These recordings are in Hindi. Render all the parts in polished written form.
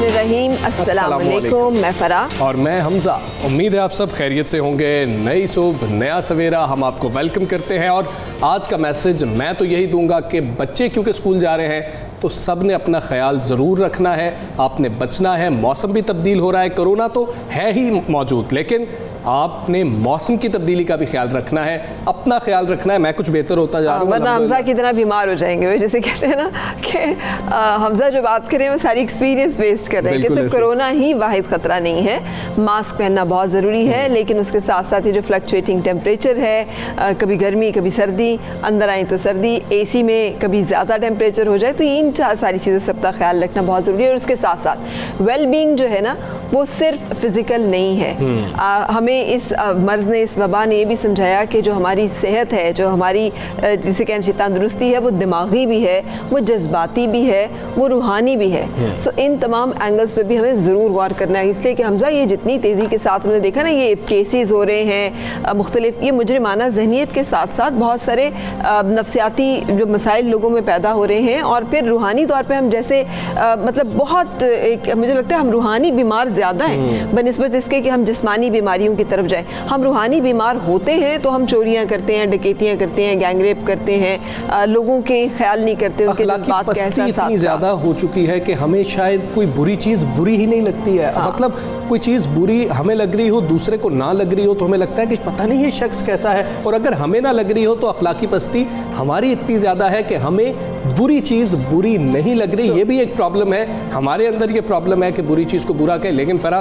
रहीम, अस्सलाम वालेकुम। मैं फराह और मैं हमजा। उम्मीद है आप सब खैरियत से होंगे। नई सुबह, नया सवेरा, हम आपको वेलकम करते हैं। और आज का मैसेज मैं तो यही दूंगा कि बच्चे क्योंकि स्कूल जा रहे हैं तो सब ने अपना ख्याल ज़रूर रखना है, आपने बचना है। मौसम भी तब्दील हो रहा है, कोरोना तो है ही मौजूद, लेकिन आपने मौसम की तब्दीली का भी ख्याल रखना है, अपना ख्याल रखना है। मैं कुछ बेहतर होता जा रहा हूँ, वरना हमजा की तरह बीमार हो जाएंगे। वे जैसे कहते हैं ना कि हमजा जो बात कर रहे हैं वो सारी एक्सपीरियंस वेस्ट कर रहे हैं कि सिर्फ कोरोना ही वाहिद ख़तरा नहीं है। मास्क पहनना बहुत ज़रूरी है, लेकिन उसके साथ साथ ये जो फ्लक्चुएटिंग टेम्परेचर है, कभी गर्मी कभी सर्दी, अंदर आए तो सर्दी, AC में कभी ज़्यादा टेम्परेचर हो जाए, तो इन सारी चीज़ें सबका ख्याल रखना बहुत ज़रूरी है। और उसके साथ साथ वेल बींग जो है ना वो सिर्फ फिज़िकल नहीं है। हमें इस मर्ज़ ने, इस वबा ने ये भी समझाया कि जो हमारी सेहत है, जो हमारी जिसे कहना चाहिए तंदुरुस्ती है, वो दिमागी भी है, वो जज्बाती भी है, वो रूहानी भी है। सो इन तमाम एंगल्स पे भी हमें ज़रूर गौर करना है। इसलिए कि हमजा ये जितनी तेज़ी के साथ हमने देखा ना ये केसेस हो रहे हैं मुख्तलिफ, ये मुजरिमाना जहनीत के साथ साथ बहुत सारे नफ्सियाती जो मसाइल लोगों में पैदा हो रहे हैं। और फिर रूहानी तौर पर हम जैसे मतलब बहुत मुझे लगता है हम रूहानी बीमार ज़्यादा हैं बनिस्बत इसके कि हम जिस्मानी बीमारियों की तरफ जाएं। हम रूहानी बीमार होते हैं तो हम चोरियां करते हैं, डकैतियां करते हैं, गैंगरेप करते हैं, लोगों के ख्याल नहीं करते, उनके जज्बात का एहसास इतनी ज़्यादा हो चुकी है कि हमें शायद कोई बुरी चीज़ बुरी ही नहीं लगती है। मतलब कोई चीज़ बुरी हमें लग रही हो, दूसरे को ना लग रही हो, तो हमें लगता है कि पता नहीं ये शख्स कैसा है। और अगर हमें ना लग रही हो तो अखलाकी पस्ती हमारी इतनी ज़्यादा है कि हमें बुरी चीज़ बुरी नहीं लग रही। ये भी एक प्रॉब्लम है हमारे अंदर, ये प्रॉब्लम है कि बुरी चीज़ को बुरा कहें। लेकिन फरा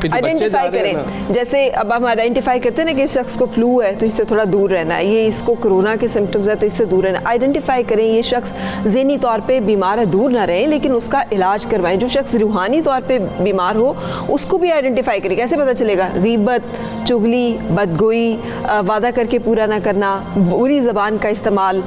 आइडेंटिफाई करें, जैसे अब हम आइडेंटिफाई करते हैं ना कि इस शख्स को फ्लू है तो इससे थोड़ा दूर रहना है, ये इसको कोरोना के सिम्टम्स है तो इससे दूर रहना है। आइडेंटिफाई करें ये शख्स ज़हनी तौर पे बीमार है, दूर ना रहें, लेकिन उसका इलाज करवाएं। जो शख्स रूहानी तौर पे बीमार हो उसको भी आइडेंटिफाई करें। कैसे पता चलेगा? गीबत, चुगली, बदगोई, वादा करके पूरा ना करना, बुरी ज़बान का इस्तेमाल,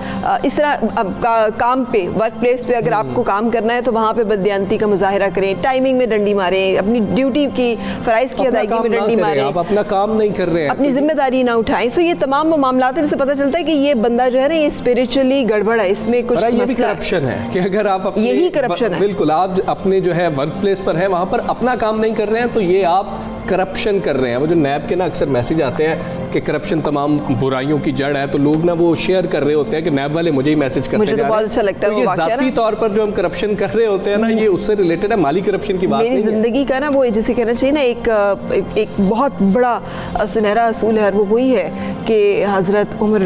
इस तरह काम पे, वर्क प्लेस पे अगर आपको काम करना है तो वहाँ पे बददियानती का मुजाहिरा करें, टाइमिंग में डंडी मारें, अपनी ड्यूटी की फ़राइज़ की अदायगी में डंडी मारें, आप अपना काम नहीं कर रहे हैं, अपनी जिम्मेदारी ना उठाएं। सो ये तमाम वो मामलात हैं जिससे पता चलता है कि ये बंदा जो है ना ये स्पिरिचुअली गड़बड़ है, इसमें कुछ ये भी करप्शन है कि अगर आप यही करप्शन है। बिल्कुल, आप अपने जो है वर्क प्लेस पर है वहाँ पर अपना काम नहीं कर रहे हैं तो ये आप करप्शन कर रहे हैं। वो जो नैब के ना अक्सर मैसेज आते हैं कि करप्शन तमाम बुराइयों की जड़ है, तो लोग ना वो शेयर कर रहे होते हैं कि नैब वाले मुझे ही मैसेज करते हैं। मुझे तो बहुत अच्छा लगता है ये ज़ाती तौर पर जो हम करप्शन कर रहे होते हैं ना, ये उससे रिलेटेड है, माली करप्शन की बात नहीं है। मेरी ज़िंदगी का ना वो जैसे कहना चाहिए ना एक बहुत बड़ा सुनहरा असूल है, वो वही है कि हज़रत उमर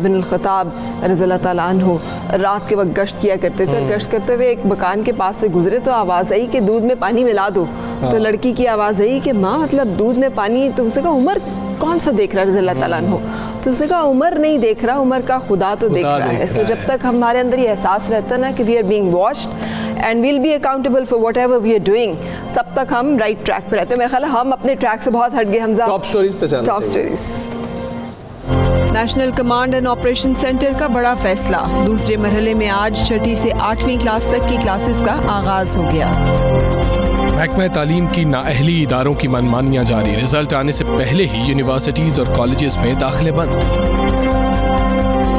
बिन ख़त्ताब रज़ियल्लाहु ताला अन्हु रात के वक्त गश्त किया करते थे और गश्त करते हुए एक मकान के पास से गुजरे तो आवाज़ आई कि दूध में पानी मिला दो। तो लड़की की आवाज़ आई कि माँ मतलब दूध में पानी, तो उसने कहा उमर कौन सा देख रहा है रज़ियल्लाहु ताला अन्हु? तो उसने कहा उमर नहीं देख रहा, उमर का खुदा तो देख रहा है। सो जब तक हमारे अंदर ये एहसास रहता है ना कि we are being watched and will be accountable for whatever we are doing, तब तक हम राइट ट्रैक पर रहते हैं। मेरा ख्याल है हम अपने ट्रैक से बहुत हट गए। हमजा टॉप स्टोरीज पे जाना top stories. National command and operation centre का बड़ा फैसला, दूसरे मरहले में आज 6ठी से 8वीं क्लास तक की क्लासेस का आगाज हो गया। महकमा तालीम की नाअहली इदारों की मनमानियां जारी, रिजल्ट आने से पहले ही यूनिवर्सिटीज और कॉलेजेस में दाखिले बंद।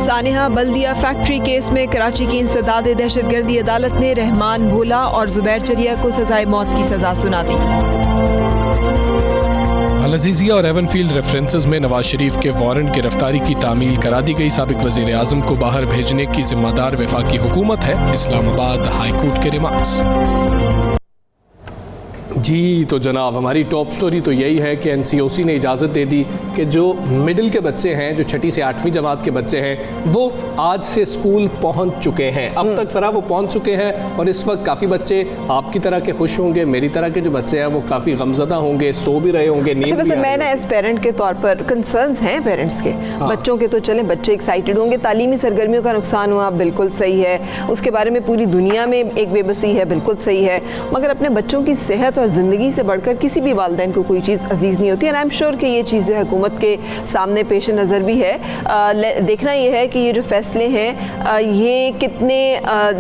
सानिहा बल्दिया फैक्ट्री केस में कराची की इंसदाद दहशतगर्दी अदालत ने रहमान भोला और जुबैर चरिया को सजाए मौत की सजा सुना दी। अल-अज़ीज़िया और एवनफील्ड रेफरेंसेस में नवाज शरीफ के वारंट गिरफ्तारी की तामील करा दी गई। साबिक वज़ीर आज़म को बाहर भेजने की जिम्मेदार वफाकी हुकूमत है, इस्लामाबाद हाई कोर्ट के रिमार्क्स। जी तो जनाब, हमारी टॉप स्टोरी तो यही है कि NCOC ने इजाज़त दे दी कि जो मिडिल के बच्चे हैं, जो 6ठी से 8वीं जमात के बच्चे हैं, वो आज से स्कूल पहुंच चुके हैं। अब तक फरा वो पहुंच चुके हैं और इस वक्त काफ़ी बच्चे आपकी तरह के खुश होंगे, मेरी तरह के जो बच्चे हैं वो काफ़ी गमज़दा होंगे, सो भी रहे होंगे, नींद भी। मैं ना एज पेरेंट के तौर पर कंसर्न्स हैं पेरेंट्स के, बच्चों के तो चले बच्चे एक्साइटेड होंगे, तालीमी सरगर्मियों का नुकसान हुआ बिल्कुल सही है, उसके बारे में पूरी दुनिया में एक बेबसी है बिल्कुल सही है, मगर अपने बच्चों की सेहत सेहत और ज़िंदगी से बढ़कर किसी भी वालिदैन को कोई चीज़ अजीज़ नहीं होती। एंड आई एम श्योर कि ये चीज़ जो है हुकूमत के सामने पेश नज़र भी है। देखना ये है कि ये जो फैसले हैं ये कितने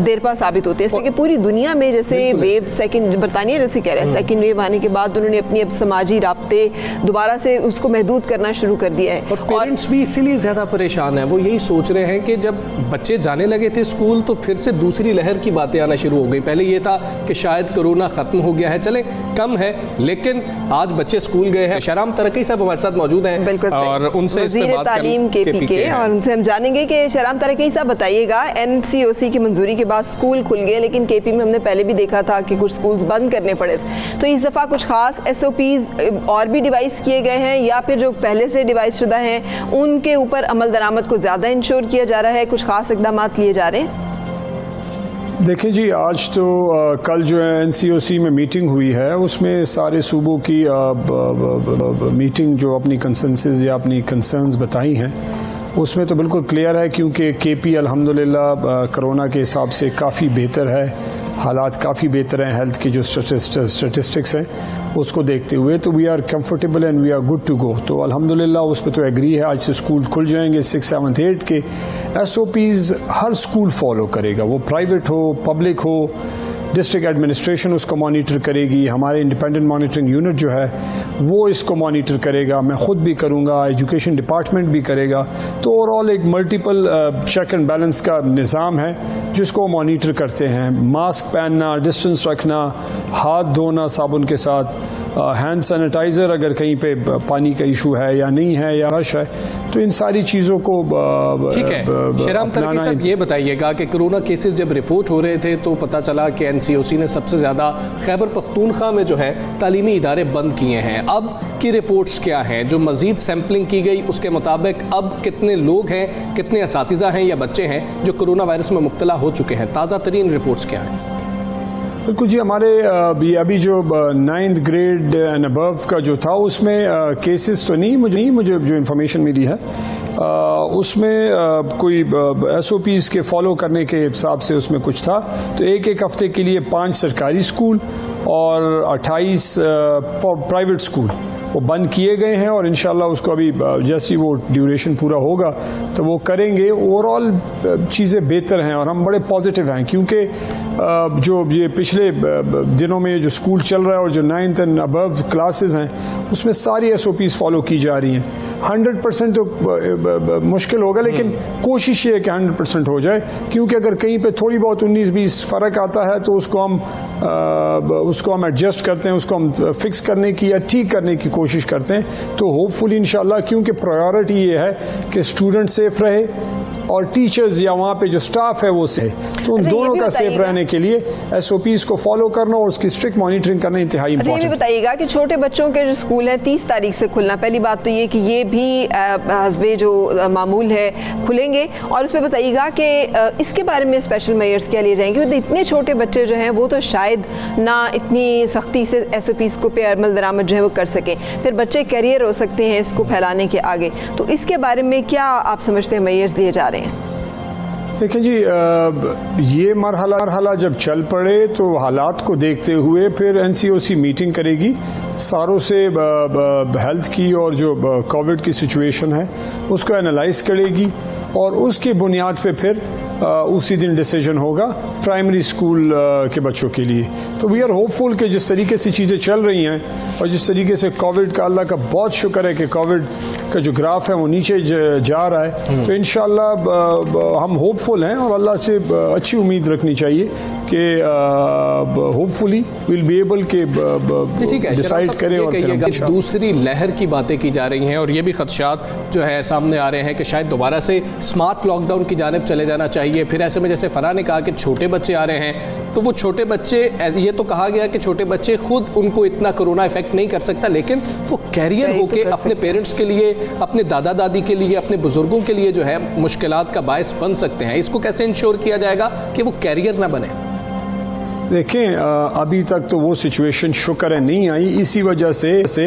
देर बाद साबित होते हैं, इसलिए कि पूरी दुनिया में जैसे वेव सेकंड बरतानिया जैसे कह रहे हैं सेकंड वेव आने के बाद उन्होंने अपनी अब समाजी राब्ते दोबारा से उसको महदूद करना शुरू कर दिया है। और पेरेंट्स भी इसीलिए ज़्यादा परेशान हैं। वो यही सोच रहे हैं कि जब बच्चे जाने लगे थे स्कूल तो फिर से दूसरी लहर की बातें आना शुरू हो गई। पहले ये था कि शायद कोरोना ख़त्म हो गया है, चले कम है, लेकिन आज बच्चे स्कूल गए हैं। शहराम तरक्की साहब हमारे साथ मौजूद हैं और उनसे इस पे बात तालीम KPK और उनसे हम जानेंगे कि शहराम तरक्की साहब बताइएगा, NCOC की मंजूरी के बाद स्कूल खुल गए, लेकिन KP में हमने पहले भी देखा था कि कुछ स्कूल्स बंद करने पड़े, तो इस दफ़ा कुछ खास SOPs और भी डिवाइस किए गए हैं या फिर जो पहले से डिवाइस शुदा हैं उनके ऊपर अमल दरामद को ज़्यादा इंश्योर किया जा रहा है, कुछ खास इक़दाम लिए जा रहे हैं? देखिए जी, आज तो कल जो है NCOC में मीटिंग हुई है, उसमें सारे सूबों की मीटिंग जो अपनी कंसेंसस या अपनी कंसर्न्स बताई हैं उसमें तो बिल्कुल क्लियर है, क्योंकि KP अल्हम्दुलिल्लाह कोरोना के हिसाब से काफ़ी बेहतर है, हालात काफ़ी बेहतर हैं, हेल्थ की जो स्टेटिस्टिक्स हैं उसको देखते हुए तो we are comfortable and we are good to go. तो अल्हम्दुलिल्लाह उस पर तो एग्री है, आज से स्कूल खुल जाएंगे। 6, 7, 8 के SOPs हर स्कूल फॉलो करेगा, वो प्राइवेट हो पब्लिक हो, डिस्ट्रिक्ट एडमिनिस्ट्रेशन उसको मॉनिटर करेगी, हमारे इंडिपेंडेंट मॉनिटरिंग यूनिट जो है वो इसको मॉनिटर करेगा, मैं ख़ुद भी करूँगा, एजुकेशन डिपार्टमेंट भी करेगा। तो ओवरऑल एक मल्टीपल चेक एंड बैलेंस का निज़ाम है जिसको मॉनिटर करते हैं। मास्क पहनना, डिस्टेंस रखना, हाथ धोना साबुन के साथ, हैंड सैनिटाइज़र अगर कहीं पे पानी का इशू है या नहीं है या रश है, तो इन सारी चीज़ों को ठीक है। शहराम तरक्की साहब ये बताइएगा कि कोरोना केसेस जब रिपोर्ट हो रहे थे तो पता चला कि NCOC ने सबसे ज़्यादा खैबर पख्तूनख्वा में जो है तालीमी इदारे बंद किए हैं। अब की रिपोर्ट्स क्या हैं? जो मज़ीद सैम्पलिंग की गई उसके मुताबिक अब कितने लोग हैं, कितने असातिज़ा हैं या बच्चे हैं जो कोरोना वायरस में मुब्तला हो चुके हैं? ताज़ा तरीन रिपोर्ट्स क्या हैं? बिल्कुल जी, हमारे अभी जो 9th ग्रेड एंड अबव का जो था उसमें केसेस तो नहीं मुझे जो इन्फॉर्मेशन मिली है उसमें कोई SOPs के फॉलो करने के हिसाब से उसमें कुछ था। तो एक हफ्ते के लिए 5 सरकारी स्कूल और 28 प्राइवेट स्कूल वो बंद किए गए हैं और इंशाल्लाह उसको अभी जैसी वो ड्यूरेशन पूरा होगा तो वो करेंगे। ओवरऑल चीज़ें बेहतर हैं और हम बड़े पॉजिटिव हैं, क्योंकि जो ये पिछले दिनों में जो स्कूल चल रहा है और जो 9th एंड अबव क्लासेस हैं उसमें सारी SOPs फॉलो की जा रही हैं। 100% तो मुश्किल होगा, लेकिन कोशिश ये है कि 100% हो जाए, क्योंकि अगर कहीं पे थोड़ी बहुत 19-20 फ़र्क आता है तो उसको हम एडजस्ट करते हैं, उसको हम फिक्स करने की या ठीक करने की कोशिश करते हैं। तो होपफुली इंशाल्लाह, क्योंकि प्रायोरिटी ये है कि स्टूडेंट सेफ रहे और टीचर्स या वहाँ पे जो स्टाफ है वो सही, तो उन दोनों का सेफ रहने के लिए SOPs को फॉलो करना और उसकी स्ट्रिक्ट मॉनिटरिंग करना इंतहाई इंपॉर्टेंट है। ये बताइएगा कि छोटे बच्चों के जो स्कूल है 30 तारीख से खुलना, पहली बात तो ये कि ये भी हस्बे जो मामूल है खुलेंगे, और उसमें बताइएगा कि इसके बारे में स्पेशल मेजर्स क्या लिए जाएंगे, क्योंकि इतने छोटे बच्चे जो हैं वो तो शायद ना इतनी सख्ती से SOPs को पे अमल दरामद जो है वो कर सकें, फिर बच्चे कैरियर हो सकते हैं इसको फैलाने के आगे। तो इसके बारे में क्या आप समझते हैं मेजर्स दिए जा रहे हैं? देखिए जी, ये मरहला जब चल पड़े तो हालात को देखते हुए फिर NCOC मीटिंग करेगी, सारों से हेल्थ की और जो कोविड की सिचुएशन है उसको एनालाइज करेगी और उसके बुनियाद पे फिर उसी दिन डिसीजन होगा प्राइमरी स्कूल के बच्चों के लिए। तो वी आर होपफुल कि जिस तरीके से चीज़ें चल रही हैं और जिस तरीके से कोविड का, अल्लाह का बहुत शुक्र है कि कोविड का जो ग्राफ है वो नीचे जा रहा है, तो इंशाल्लाह हम होपफुल हैं और अल्लाह से अच्छी उम्मीद रखनी चाहिए कि होपफुली विल बी एबल के डिसाइड करें। और दूसरी लहर की बातें की जा रही हैं और ये भी खदशात जो है सामने आ रहे हैं कि शायद दोबारा से स्मार्ट लॉकडाउन की जानिब चले जाना चाहिए। फिर ऐसे में जैसे फराह ने कहा कि छोटे बच्चे आ रहे हैं, तो वो छोटे बच्चे, ये तो कहा गया कि छोटे बच्चे खुद उनको इतना कोरोना इफेक्ट नहीं कर सकता, लेकिन वो कैरियर होके अपने पेरेंट्स के लिए, अपने दादा दादी के लिए, अपने बुजुर्गों के लिए जो है मुश्किलात का बायस बन सकते हैं। इसको कैसे इंश्योर किया जाएगा कि वो कैरियर ना बने? देखें, अभी तक तो वो सिचुएशन शुक्र है नहीं आई, इसी वजह से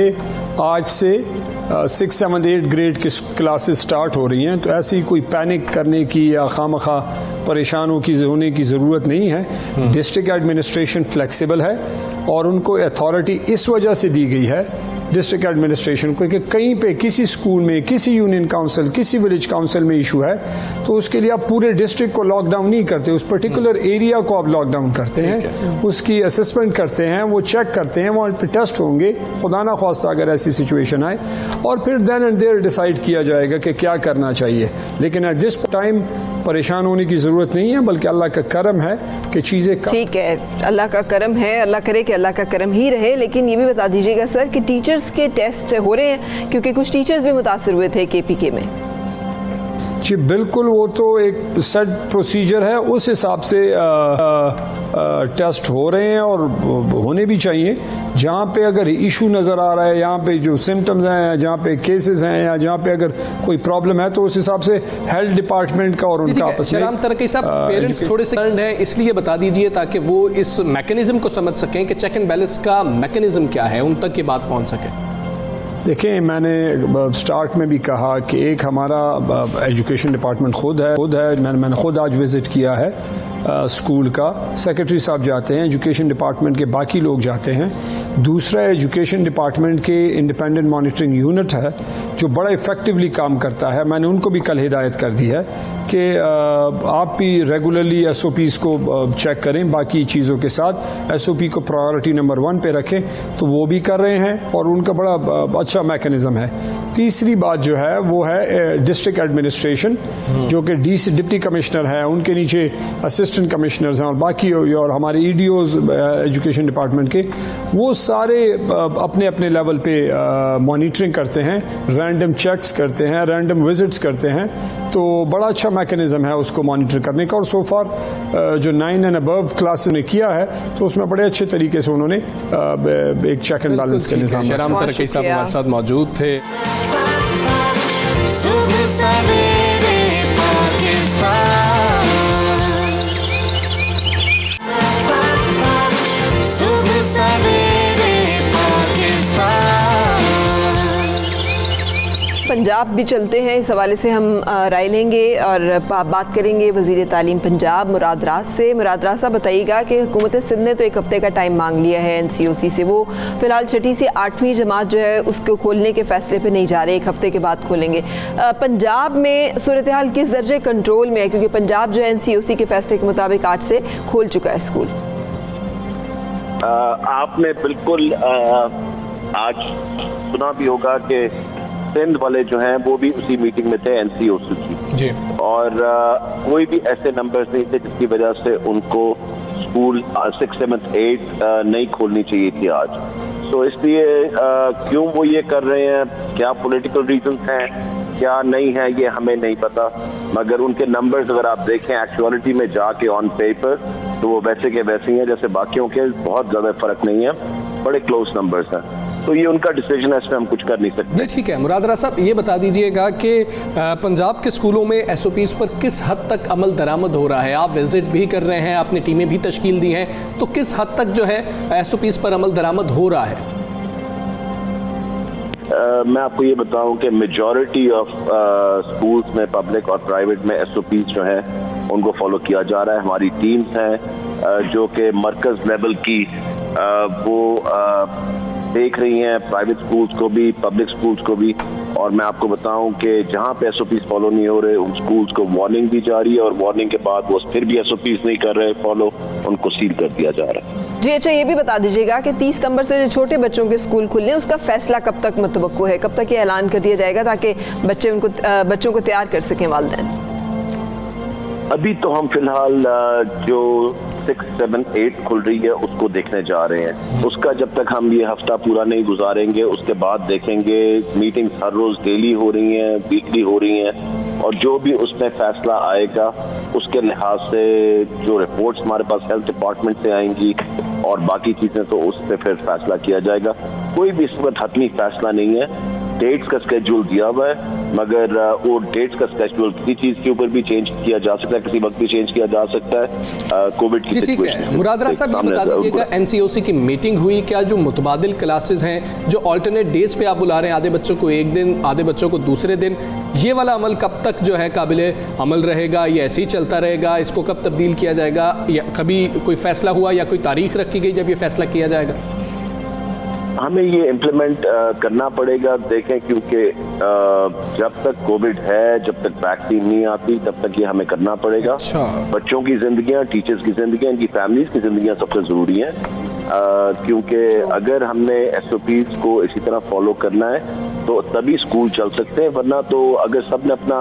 आज से 6, 7, 8 ग्रेड की क्लासेस स्टार्ट हो रही हैं, तो ऐसी कोई पैनिक करने की या खामखा परेशान होने की ज़रूरत नहीं है। डिस्ट्रिक्ट एडमिनिस्ट्रेशन फ्लेक्सिबल है और उनको अथॉरिटी इस वजह से दी गई है डिस्ट्रिक्ट एडमिनिस्ट्रेशन को कि कहीं पे किसी स्कूल में, किसी यूनियन काउंसिल, किसी विलेज काउंसिल में इशू है तो उसके लिए आप पूरे डिस्ट्रिक्ट को लॉकडाउन नहीं करते, उस पर्टिकुलर एरिया को आप लॉकडाउन करते हैं, उसकी असेसमेंट करते हैं, वो चेक करते हैं, वहाँ पे टेस्ट होंगे खुदा ना ख्वास्ता अगर ऐसी सिचुएशन आए, और फिर देन एंड देयर डिसाइड किया जाएगा कि क्या करना चाहिए। लेकिन एट दिस टाइम परेशान होने की ज़रूरत नहीं है, बल्कि अल्लाह का करम है कि चीज़ें ठीक है, अल्लाह का करम है, अल्लाह करे कि अल्लाह का करम ही रहे। लेकिन ये भी बता दीजिएगा सर कि टीचर्स के टेस्ट हो रहे हैं, क्योंकि कुछ टीचर्स भी मुतासर हुए थे KPK में। जी बिल्कुल, वो तो एक सेट प्रोसीजर है, उस हिसाब से टेस्ट हो रहे हैं और होने भी चाहिए। जहाँ पे अगर इशू नज़र आ रहा है, यहाँ पे जो सिम्टम्स हैं, जहाँ पे केसेस हैं, या जहाँ पे अगर कोई प्रॉब्लम है तो उस हिसाब से हेल्थ डिपार्टमेंट का और उनका आपस में शहराम तरक्की साहब, पेरेंट्स थोड़े से कंसर्न्ड हैं, इसलिए बता दीजिए ताकि वो इस मैकेनिज्म को समझ सकें कि चेक एंड बैलेंस का मैकेनिज्म क्या है, उन तक ये बात पहुँच सके। देखिए, मैंने स्टार्ट में भी कहा कि एक हमारा एजुकेशन डिपार्टमेंट खुद है, मैंने खुद आज विज़िट किया है स्कूल का, सेक्रेटरी साहब जाते हैं, एजुकेशन डिपार्टमेंट के बाकी लोग जाते हैं। दूसरा, एजुकेशन डिपार्टमेंट के इंडिपेंडेंट मॉनिटरिंग यूनिट है जो बड़ा इफ़ेक्टिवली काम करता है, मैंने उनको भी कल हिदायत कर दी है कि आप भी रेगुलरली SOPs को चेक करें, बाकी चीज़ों के साथ SOP को प्रायोरिटी नंबर 1 पे रखें, तो वो भी कर रहे हैं और उनका बड़ा अच्छा मैकेनिज़्म है। तीसरी बात जो है वो है डिस्ट्रिक्ट एडमिनिस्ट्रेशन, जो कि डिप्टी कमिश्नर है, उनके नीचे असिस्टेंट कमिश्नर्स हैं और बाकी और हमारे EDOs एजुकेशन डिपार्टमेंट के, वो सारे अपने अपने लेवल पे मॉनिटरिंग करते हैं, रैंडम चेक्स करते हैं, रैंडम विजिट्स करते हैं, तो बड़ा अच्छा मैकेनिज्म है उसको मॉनिटर करने का। और सो फार जो 9 एंड अबव क्लास ने किया है तो उसमें बड़े अच्छे तरीके से उन्होंने एक चेक एंड बैलेंस का निज़ाम। शहराम तरक्की साहब हमारे साथ मौजूद थे। सुबह सवेरे पाकिस्तान, सुबह सवेरे पाकिस्तान। पंजाब भी चलते हैं, इस हवाले से हम राय लेंगे और बात करेंगे वज़ीर तालीम पंजाब मुराद राज से। मुराद राज साहब, बताइएगा कि हुकूमत सिंध ने तो 1 हफ़्ते का टाइम मांग लिया है NCOC से, वो फ़िलहाल 6ठी से 8वीं जमात जो है उसको खोलने के फ़ैसले पे नहीं जा रहे, 1 हफ़्ते के बाद खोलेंगे। पंजाब में सूरत हाल किस दर्जे कंट्रोल में है, क्योंकि पंजाब जो है NCOC के फ़ैसले के मुताबिक आज से खोल चुका है स्कूल? आपने बिल्कुल आज सुना भी होगा कि सिंध वाले जो हैं वो भी उसी मीटिंग में थे NCOC की जी, और कोई भी ऐसे नंबर्स नहीं थे जिसकी वजह से उनको स्कूल 6, 7, 8 नहीं खोलनी चाहिए थी आज। तो इसलिए क्यों वो ये कर रहे हैं, क्या पॉलिटिकल रीजंस हैं, क्या नहीं है, ये हमें नहीं पता, मगर उनके नंबर्स अगर आप देखें एक्चुअलिटी में जाके ऑन पेपर तो वो वैसे के वैसे ही हैं जैसे बाकियों के, बहुत ज़्यादा फर्क नहीं है, बड़े क्लोज नंबर्स हैं। तो ये उनका डिसीजन है, इसमें हम कुछ कर नहीं सकते। ठीक है मुराद राज साहब, ये बता दीजिएगा कि पंजाब के स्कूलों में SOPs पर किस हद तक अमल दरामद हो रहा है? आप विजिट भी कर रहे हैं, आपने टीमें भी तश्कील दी हैं, तो किस हद तक जो है SOPs पर अमल दरामद हो रहा है? मैं आपको ये बताऊं कि मेजॉरिटी ऑफ स्कूल्स में, पब्लिक और प्राइवेट में SOPs जो है उनको फॉलो किया जा रहा है। हमारी टीम्स हैं जो कि मरकज़ लेवल की वो देख रही हैं, प्राइवेट स्कूल्स को भी, पब्लिक स्कूल्स को भी। और मैं आपको बताऊं कि जहां पे SOPs फॉलो नहीं हो रहे उन स्कूल्स को वार्निंग दी जा रही है, और वार्निंग के बाद वो फिर भी SOPs नहीं कर रहे फॉलो, उनको सील कर दिया जा रहा है। जी अच्छा, ये भी बता दीजिएगा कि 30 सितंबर से जो छोटे बच्चों के स्कूल खुलने उसका फैसला कब तक मुतवक्को है, कब तक ये ऐलान कर दिया जाएगा ताकि बच्चों को तैयार कर सकें वालिदैन? अभी तो हम फिलहाल जो 6, 7, 8 खुल रही है उसको देखने जा रहे हैं। उसका जब तक हम ये हफ्ता पूरा नहीं गुजारेंगे उसके बाद देखेंगे। मीटिंग्स हर रोज डेली हो रही हैं, वीकली हो रही हैं, और जो भी उसमें फैसला आएगा उसके लिहाज से जो रिपोर्ट्स हमारे पास हेल्थ डिपार्टमेंट से आएंगी और बाकी चीजें, तो उस पर फिर फैसला किया जाएगा। कोई भी इस वक्त हतमी फैसला नहीं है। डेट्स का स्केड्यूल दिया हुआ है, मगर वो डेट्स का स्केड्यूल किसी चीज के ऊपर भी चेंज किया जा सकता है, किसी वक्त भी चेंज किया जा सकता है कोविड की ठीक है। सिचुएशन। मुराद राज साहब, ये बता दीजिएगा, एनसीओसी की मीटिंग हुई क्या? जो मुतबादिल क्लासेस हैं, जो ऑल्टरनेट डेज पे आप बुला रहे हैं, आधे बच्चों को एक दिन, आधे बच्चों को दूसरे दिन, ये वाला अमल कब तक जो है काबिले अमल रहेगा? ये ऐसे ही चलता रहेगा? इसको कब तब्दील किया जाएगा? या कभी कोई फैसला हुआ या कोई तारीख रखी गई जब ये फैसला किया जाएगा? हमें ये इम्प्लीमेंट करना पड़ेगा, देखें, क्योंकि जब तक कोविड है, जब तक वैक्सीन नहीं आती, तब तक ये हमें करना पड़ेगा। अच्छा। बच्चों की जिंदगियां, टीचर्स की जिंदगियां, इनकी फैमिलीज की जिंदगियां सबसे जरूरी हैं, क्योंकि अगर हमने SOPs को इसी तरह फॉलो करना है तो तभी स्कूल चल सकते हैं, वरना तो अगर सबने अपना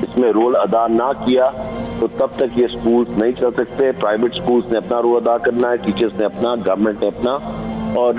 इसमें रोल अदा ना किया तो तब तक ये स्कूल्स नहीं चल सकते। प्राइवेट स्कूल्स ने अपना रोल अदा करना है, टीचर्स ने अपना, गवर्नमेंट ने अपना और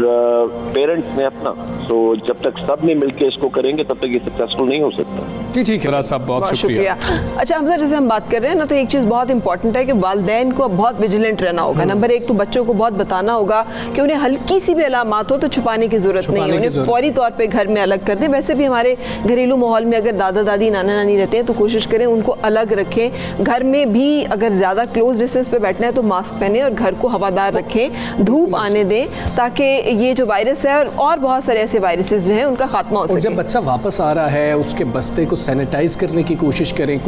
पेरेंट्स ने अपना। सो जब तक सब ने मिलकर इसको करेंगे तब तक ये सक्सेसफुल नहीं हो सकता। ठीक है साहब, बहुत शुक्रिया। अच्छा हमजा, जैसे हम बात कर रहे हैं ना, तो एक चीज़ बहुत इंपॉर्टेंट है कि वालिदैन को अब बहुत विजिलेंट रहना होगा। नंबर एक तो बच्चों को बहुत बताना होगा कि उन्हें हल्की सी भी अलामत हो तो छुपाने की जरूरत नहीं है, उन्हें फौरी तौर पे घर में अलग कर दें। वैसे भी हमारे घरेलू माहौल में अगर दादा दादी, नाना नानी रहते हैं तो कोशिश करें उनको अलग रखें। घर में भी अगर ज़्यादा क्लोज डिस्टेंस पे बैठना है तो मास्क पहने और घर को हवादार रखें, धूप आने दें, ताकि ये जो वायरस है और बहुत सारे ऐसे वायरसेस जो हैं उनका खात्मा हो सके। और जब बच्चा वापस आ रहा है, उसके बस्ते को सैनिटाइज करने की कोशिश करें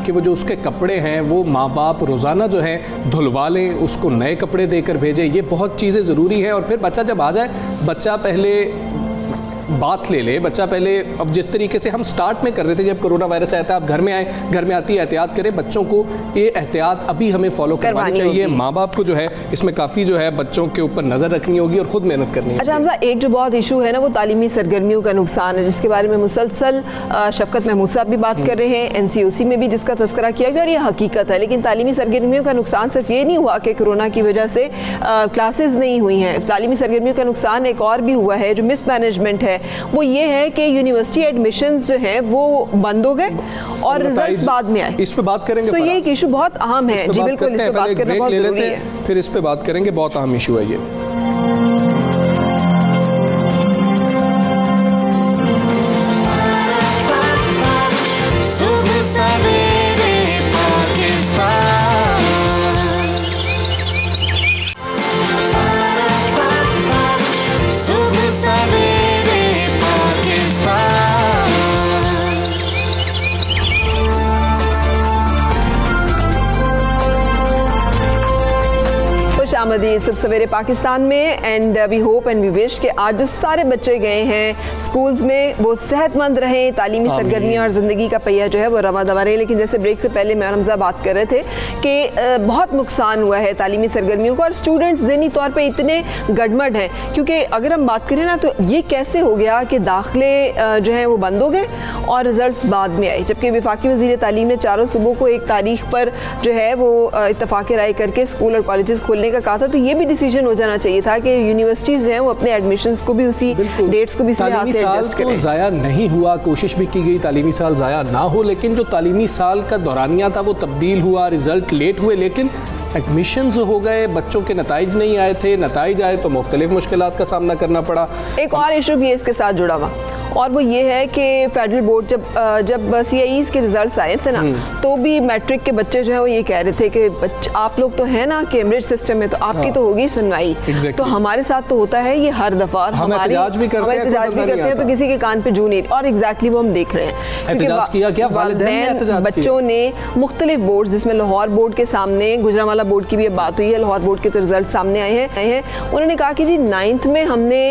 कि वो जो उसके कपड़े हैं वो माँ बाप रोज़ाना जो है धुलवा लें, उसको नए कपड़े देकर भेजें। ये बहुत चीज़ें ज़रूरी है। और फिर बच्चा जब आ जाए, बच्चा पहले बात ले ले, बच्चा पहले, अब जिस तरीके से हम स्टार्ट में कर रहे थे जब कोरोना वायरस आया था, आप घर में आए, घर में आती है एहतियात करें, बच्चों को ये एहतियात अभी हमें फॉलो करवानी चाहिए। माँ बाप को जो है इसमें काफ़ी जो है बच्चों के ऊपर नज़र रखनी होगी और ख़ुद मेहनत करनी है। अच्छा हमजा, एक जो बहुत इशू है ना वो तालीमी सरगर्मियों का नुकसान है, जिसके बारे में मुसलसल शफकत महमूद साहब भी बात कर रहे हैं, NCOC में भी जिसका तस्करा किया गया और ये हकीकत है। लेकिन तालीमी सरगर्मियों का नुकसान सिर्फ ये नहीं हुआ कि कोरोना की वजह से क्लासेस नहीं हुई हैं। तालीमी सरगर्मियों का नुकसान एक और भी हुआ है, जो मिसमैनेजमेंट है, वो ये है कि यूनिवर्सिटी एडमिशंस जो हैं वो बंद हो गए और रिजल्ट्स बाद में आए। इस पे बात करेंगे। तो ये एक इशू बहुत अहम है जी, बिल्कुल इस पे बात करना बहुत जरूरी है। फिर इस पे बात करेंगे, बहुत अहम इशू है ये। सुबह सवेरे पाकिस्तान, सुबह सवेरे पाकिस्तान। खुशामदीद सुबह सवेरे पाकिस्तान में। And we hope and we wish कि आज जो सारे बच्चे गए हैं स्कूल्स में वो सेहतमंद रहें, तालीमी सरगर्मियाँ और ज़िंदगी का पहिया जो है वो रवा दवा रहे। लेकिन जैसे ब्रेक से पहले मैं और हमजा बात कर रहे थे कि बहुत नुकसान हुआ है तालीमी सरगर्मियों का और स्टूडेंट्स ज़हनी तौर पर इतने गड़मड़ हैं। क्योंकि अगर हम बात करें ना तो ये कैसे हो गया कि दाखिले जो हैं वो बंद हो गए और रिजल्ट्स बाद में आए, जबकि वफाकी वज़ीर तालीम ने चारों सूबों को एक तारीख पर जो है वो इत्तफाक़ राय करके स्कूल और कॉलेजेस खोलने का कहा था। तो ये भी डिसीजन हो जाना चाहिए था कि यूनिवर्सिटीज़ जो हैं वो अपने एडमिशन्स को भी उसी डेट्स को भी तालीमी साल तो ज़ाया नहीं हुआ, कोशिश भी की गई तालीमी साल ज़ाया ना हो, लेकिन जो तालीमी साल का दौरानिया था वो तब्दील हुआ, रिज़ल्ट लेट हुए, लेकिन एडमिशन्स हो गए, बच्चों के नताइज नहीं आए थे, नताइज आए तो मुख्तलिफ मुश्किलात का सामना करना पड़ा। एक और इशू भी है इसके साथ जुड़ा हुआ और वो ये है कि फेडरल बोर्ड जब CIEs के रिजल्ट्स आए थे ना तो भी मैट्रिक के बच्चे जो है वो ये कह रहे थे कि आप लोग तो है ना कैम्ब्रिज सिस्टम में तो आपकी तो होगी सुनवाई। तो हमारे साथ तो होता है ये हर दफ़ा और हम एहतजाज भी करते हैं तो किसी के कान पे जू नहीं। और एग्जैक्टली वो हम देख रहे हैं क्योंकि वालिदैन बच्चों ने मुख्तलिफ बोर्ड जिसमें लाहौर बोर्ड के सामने, गुजरांवाला बोर्ड की भी अब बात हुई है, लाहौर बोर्ड के तो रिजल्ट सामने आए हैं। उन्होंने कहा कि जी 9th में हमने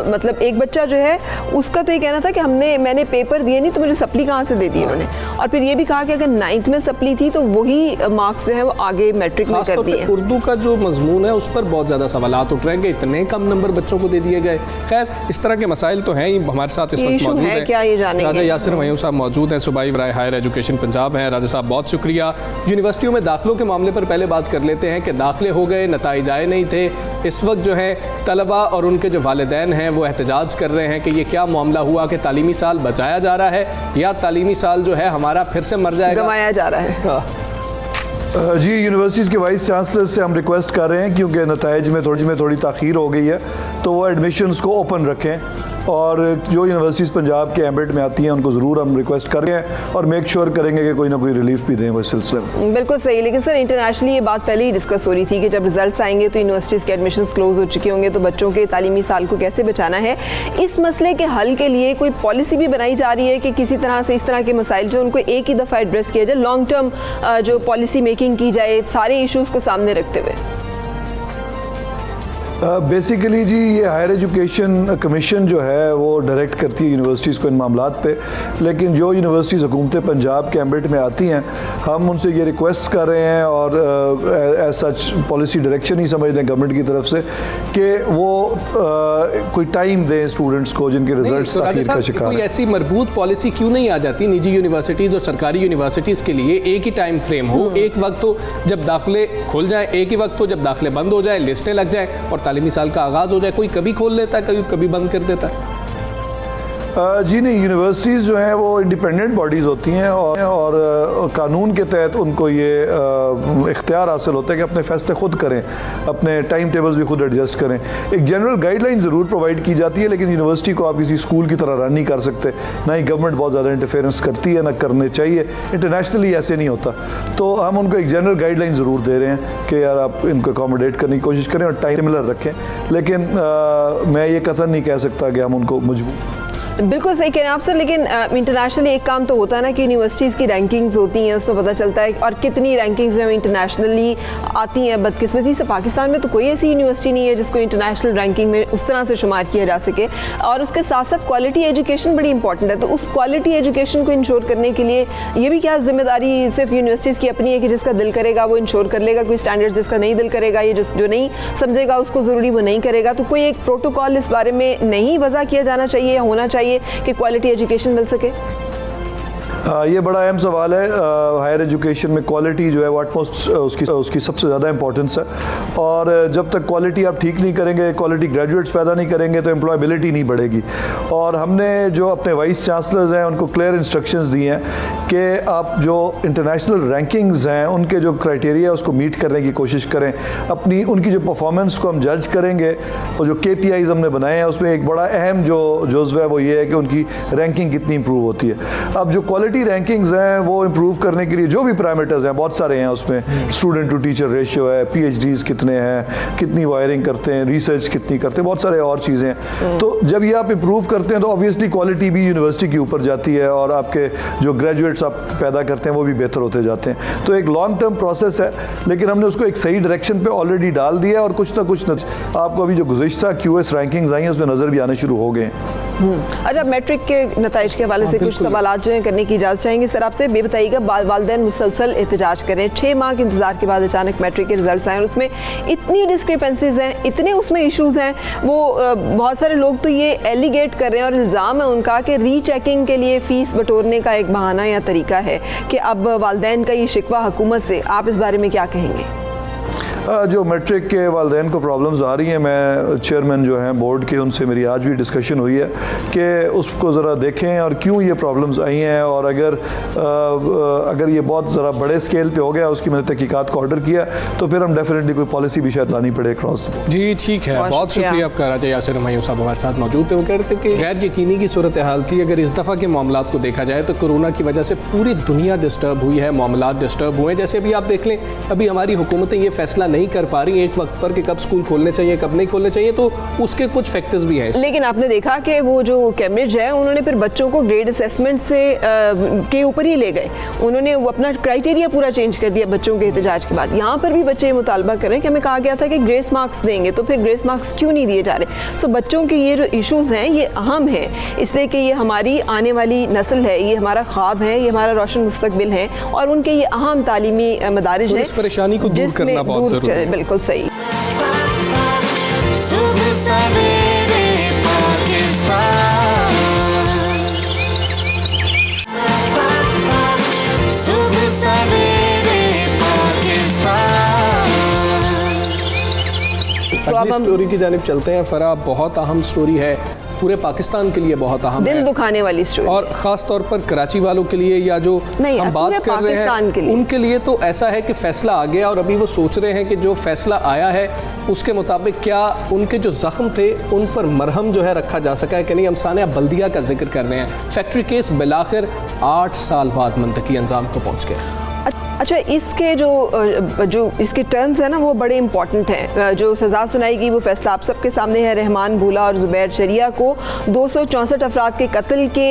मतलब एक बच्चा जो है उसका तो कहना था कि मैंने पेपर दिए नहीं तो मुझे सप्ली कहाँ से दे दी उन्होंने। और फिर ये भी कहा कि अगर 9th में सप्ली थी तो वही मार्क्स जो है वो आगे मैट्रिक में कर दिए। उर्दू का जो मजमून है उस पर बहुत ज़्यादा सवालात उठ रहे हैं कि इतने कम नंबर बच्चों को दे दिए गए। खैर इस तरह के मसाइल तो हैं ही। हमारे साथ इस वक्त मौजूद है क्या ये जानेंगे, राजा यासिर मयूं साहब मौजूद हैं, सूबाई बराए हायर एजुकेशन पंजाब हैं। राजा साहब बहुत शुक्रिया। यूनिवर्सिटियों में दाखिलों के मामले पर पहले बात कर लेते हैं कि दाखिले हो गए, नताइज आए नहीं थे। इस वक्त जो है तलबा और उनके जो वालिदैन हैं वो एहतजाज कर रहे हैं कि ये क्या मामला हुआ कि तालीमी साल बचाया जा रहा है या तालीमी साल जो है हमारा फिर से मर जाएगा, गंवाया जा रहा है। जी यूनिवर्सिटीज़ के वाइस चांसलर से हम रिक्वेस्ट कर रहे हैं क्योंकि नताइज में थोड़ी ताख़ीर हो गई है तो वो एडमिशन्स को ओपन रखें और जो यूनिवर्सिटीज़ पंजाब के एम्बेट में आती हैं उनको ज़रूर हम रिक्वेस्ट कर रहे हैं और मेक श्योर करेंगे कि कोई ना कोई रिलीफ भी दें वो इस सिलसिले में। बिल्कुल सही, लेकिन सर इंटरनेशनली ये बात पहले ही डिस्कस हो रही थी कि जब रिजल्ट्स आएंगे तो यूनिवर्सिटीज़ के एडमिशन्स क्लोज हो चुके होंगे, तो बच्चों के तालीमी साल को कैसे बचाना है। इस मसले के हल के लिए कोई पॉलिसी भी बनाई जा रही है कि किसी तरह से इस तरह के मसाइल जो उनको एक ही दफ़ा एड्रेस किया जाए, लॉन्ग टर्म जो पॉलिसी मेकिंग की जाए सारे इश्यूज़ को सामने रखते हुए? बेसिकली जी ये हायर एजुकेशन कमीशन जो है वो डायरेक्ट करती है यूनिवर्सिटीज़ को इन मामलात पे, लेकिन जो यूनिवर्सिटीज़ हुकूमत पंजाब के एम्बेट में आती हैं हम उनसे ये रिक्वेस्ट कर रहे हैं और एज सच पॉलिसी डायरेक्शन ही समझ लें गवर्नमेंट की तरफ से कि वो कोई टाइम दें स्टूडेंट्स को जिनके रिजल्ट्स ताख़ीर का शिकार कोई ऐसी मरबूत पॉलिसी क्यों नहीं आ जाती निजी यूनिवर्सिटीज़ और सरकारी यूनिवर्सिटीज़ के लिए? एक ही टाइम फ्रेम हो, एक वक्त तो जब दाखिले खुल जाए, एक ही वक्त तो जब दाखिले बंद हो जाए, लिस्टें लग जाए और तालीमी साल का आगाज़ हो जाए। कोई कभी खोल लेता है, कभी बंद कर देता है। जी नहीं, यूनिवर्सिटीज़ जो हैं वो इंडिपेंडेंट बॉडीज़ होती हैं और कानून के तहत उनको ये इख्तियार हासिल होता है कि अपने फ़ैसले खुद करें, अपने टाइम टेबल्स भी खुद एडजस्ट करें। एक जनरल गाइडलाइन ज़रूर प्रोवाइड की जाती है, लेकिन यूनिवर्सिटी को आप किसी स्कूल की तरह रन नहीं कर सकते, ना ही गवर्नमेंट बहुत ज़्यादा इंटरफेरेंस करती है, ना करने चाहिए। इंटरनेशनली ऐसे नहीं होता, तो हम उनको एक जनरल गाइडलाइन ज़रूर दे रहे हैं कि यार आप इनको अकोमोडेट करने की कोशिश करें और टाइम सिमिलर रखें, लेकिन मैं ये कतई नहीं कह सकता कि हम उनको मजबूर। बिल्कुल सही कह रहे हैं आप सर, लेकिन इंटरनेशनली एक काम तो होता है ना कि यूनिवर्सिटीज़ की रैंकिंग्स होती हैं, उसमें पता चलता है और कितनी रैंकिंग्स जो है इंटरनेशनली आती हैं। बदकिस्मती से पाकिस्तान में तो कोई ऐसी यूनिवर्सिटी नहीं है जिसको इंटरनेशनल रैंकिंग में उस तरह से शुमार किया जा सके, और उसके साथ साथ क्वालिटी एजुकेशन बड़ी इंपॉर्टेंट है। तो उस क्वालिटी एजुकेशन को इंश्योर करने के लिए ये भी क्या जिम्मेदारी सिर्फ यूनिवर्सिटीज़ की अपनी है कि जिसका दिल करेगा वो इंश्योर कर लेगा कोई स्टैंडर्ड, जिसका नहीं दिल करेगा, ये जो नहीं समझेगा उसको ज़रूरी वो नहीं करेगा? तो कोई एक प्रोटोकॉल इस बारे में नहीं वज़ा किया जाना चाहिए या होना चाहिए कि क्वालिटी एजुकेशन मिल सके? ये बड़ा अहम सवाल है। हायर एजुकेशन में क्वालिटी जो है वो अटमोस्ट उसकी सबसे ज़्यादा इंपॉर्टेंस है, और जब तक क्वालिटी आप ठीक नहीं करेंगे, क्वालिटी ग्रेजुएट्स पैदा नहीं करेंगे, तो एम्प्लॉयबिलिटी नहीं बढ़ेगी। और हमने जो अपने वाइस चांसलर्स हैं उनको क्लियर इंस्ट्रक्शंस दी हैं कि आप जो इंटरनेशनल रैंकिंग्स हैं उनके जो क्राइटेरिया उसको मीट करने की कोशिश करें। अपनी उनकी जो परफॉर्मेंस को हम जज करेंगे और जो KPIs हमने बनाए हैं उसमें एक बड़ा अहम जो जुज़्व है वो ये है कि उनकी रैंकिंग कितनी इंप्रूव होती है। अब जो क्वालिटी रैंकिंग्स हैं वो इंप्रूव करने के लिए जो भी पैरामीटर्स हैं बहुत सारे हैं, उसमें स्टूडेंट टू टीचर रेशियो है, PhDs कितने हैं, कितनी वायरिंग करते हैं, रिसर्च कितनी करते हैं, बहुत सारे और चीज़ें हैं। तो जब ये आप इंप्रूव करते हैं तो ऑब्वियसली क्वालिटी भी यूनिवर्सिटी के ऊपर जाती है और आपके जो ग्रेजुएट्स आप पैदा करते हैं वो भी बेहतर होते जाते हैं। तो एक लॉन्ग टर्म प्रोसेस है, लेकिन हमने उसको एक सही डायरेक्शन पे ऑलरेडी डाल दिया है और कुछ ना कुछ आपको अभी जो गुज़िश्ता QS रैंकिंग्स आई हैं उसमें नज़र भी आने शुरू हो गए हैं। अच्छा, मैट्रिक के नताइज के हवाले से कुछ सवाल जो हैं करने की इजाज़त चाहेंगे सर आपसे। ये बताइएगा, वालिदैन मुसलसल एहतजाज कर रहे हैं, 6 माह के इंतजार के बाद अचानक मैट्रिक के रिजल्ट्स आए और उसमें इतनी डिस्क्रिपेंसीज हैं, इतने उसमें इश्यूज़ हैं, वो बहुत सारे लोग तो ये एलिगेट कर रहे हैं और इल्ज़ाम है उनका कि रीचेकिंग के लिए फ़ीस बटोरने का एक बहाना या तरीका है कि अब वालिदैन का ये शिकवा हुकूमत से, आप इस बारे में क्या कहेंगे? जो मैट्रिक के वालिदैन को प्रॉब्लम्स आ रही हैं, मैं चेयरमैन जो हैं बोर्ड के उनसे मेरी आज भी डिस्कशन हुई है कि उसको ज़रा देखें और क्यों ये प्रॉब्लम्स आई हैं, और अगर ये बहुत ज़रा बड़े स्केल पे हो गया, उसकी मैंने तहकीकात का ऑर्डर किया, तो फिर हम डेफिनेटली कोई पॉलिसी भी शायद लानी पड़े क्रॉस। जी ठीक है, बहुत शुक्रिया आपका। राजा यासिर हुमायूं साहब हमारे साथ मौजूद थे। वो कह रहे थे कि गैर यकीनी की सूरत हाल थी। अगर इस दफ़ा के मामलात को देखा जाए तो कोरोना की वजह से पूरी दुनिया डिस्टर्ब हुई है, मामलात डिस्टर्ब हुए हैं। जैसे अभी आप देख लें, अभी हमारी हुकूमतें ये फैसला नहीं कर पा रही एक वक्त पर कि कब स्कूल खोलने चाहिए, कब नहीं खोलने चाहिए, तो उसके कुछ फैक्टर्स भी हैं। लेकिन आपने देखा कि वो जो कैम्ब्रिज है उन्होंने फिर बच्चों को ग्रेड असेसमेंट से के ऊपर ही ले गए, उन्होंने वो अपना क्राइटेरिया पूरा चेंज कर दिया बच्चों के एहतजाज के बाद। यहाँ पर भी बच्चे मुतालबा कर रहे हैं कि हमें कहा गया था कि ग्रेस मार्क्स देंगे, तो फिर ग्रेस मार्क्स क्यों नहीं दिए जा रहे? सो बच्चों के ये जो इशूज़ हैं ये अहम हैं, इसलिए कि ये हमारी आने वाली नस्ल है, ये हमारा ख्वाब है, ये हमारा रोशन मुस्तकबिल है और उनके ये अहम तालीमी मदारिज हैं। इस परेशानी को दूर करना बहुत ज़रूरी है। बिल्कुल सही। सुबह सवेरे पाकिस्तान, सुबह सवेरे पाकिस्तान। अगली स्टोरी की जानिब चलते हैं। फरा, बहुत अहम स्टोरी है पूरे पाकिस्तान के लिए बहुत अहम है, दिल दुखाने वाली स्टोरी, और ख़ास तौर पर कराची वालों के लिए या जो हम बात कर रहे हैं उनके लिए तो ऐसा है कि फ़ैसला आ गया और अभी वो सोच रहे हैं कि जो फ़ैसला आया है उसके मुताबिक क्या उनके जो ज़ख्म थे उन पर मरहम जो है रखा जा सका है कि नहीं। हम सानिया बल्दिया का जिक्र कर रहे हैं, फैक्ट्री केस बिलाखिर 8 साल बाद मंतकी अंजाम को पहुँच गया। अच्छा, इसके जो इसके टर्म्स है ना वो बड़े इंपॉर्टेंट हैं। जो सज़ा सुनाई गई वो फैसला आप सबके सामने है। रहमान भूला और ज़ुबैर शरिया को 264 अफराद के कत्ल के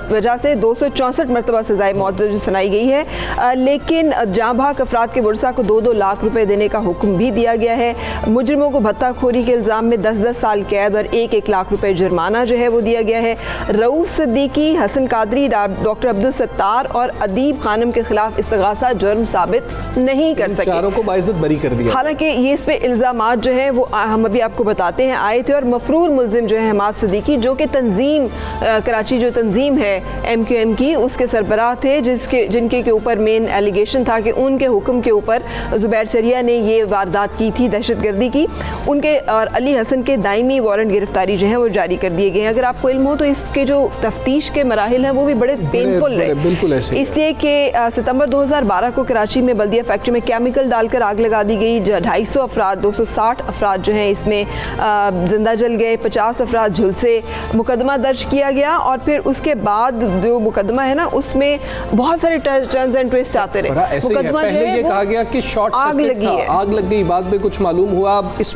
वजह से 264 मरतबा सज़ाए मौत जो सुनाई गई है, लेकिन जाँ भाग अफराद के वर्सा को 2-2 लाख रुपए देने का हुक्म भी दिया गया है। मुजरिमों को भत्ताखोरी के इल्ज़ाम में 10-10 साल कैद और 1-1 लाख रुपए जुर्माना जो है वो दिया गया है। रऊफ सिद्दीकी, हसन कादरी, डॉक्टर अब्दुल सत्तार और अदीब खानम के खिलाफ इस्तिगासा जुर्म साबित नहीं कर सके, चारों को बाइज्जत बरी कर दिया। हालांकि ये इस पे इल्जामात जो है वो हम अभी आपको बताते हैं आए थे। और मफरूर मुल्जिम जो है हमाद सिद्दीकी, जो कि तंजीम कराची जो तंजीम है MQM की, उसके सरबराह थे, जिनके के ऊपर मेन एलिगेशन था कि उनके हुक्म के ऊपर ज़ुबैर शरिया ने ये वारदात की थी दहशतगर्दी की। उनके और अली हसन के दायमी वारंट गिरफ्तारी जो है वो जारी कर दिए गए हैं। अगर आपको इल्म हो तो इसके जो तफ्तीश के मराहिल हैं वो भी बड़े पेनफुल रहे, बिल्कुल ऐसे, इसलिए कि सितंबर 2012 को कराची में बल्दिया फैक्ट्री में केमिकल डालकर आग लगा दी गई। 250 अफराद 260 अफराद जो हैं इसमें जिंदा जल गए, 50 अफराद झुलसे। मुकदमा दर्ज किया गया और फिर उसके बाद जो मुकदमा है ना उसमें बहुत सारे टर्न्स एंड ट्विस्ट आते रहे। मुकदमा पहले ये कहा गया कि शॉर्ट आग लगी है, आग लग गई, बाद में कुछ मालूम हुआ। अब इस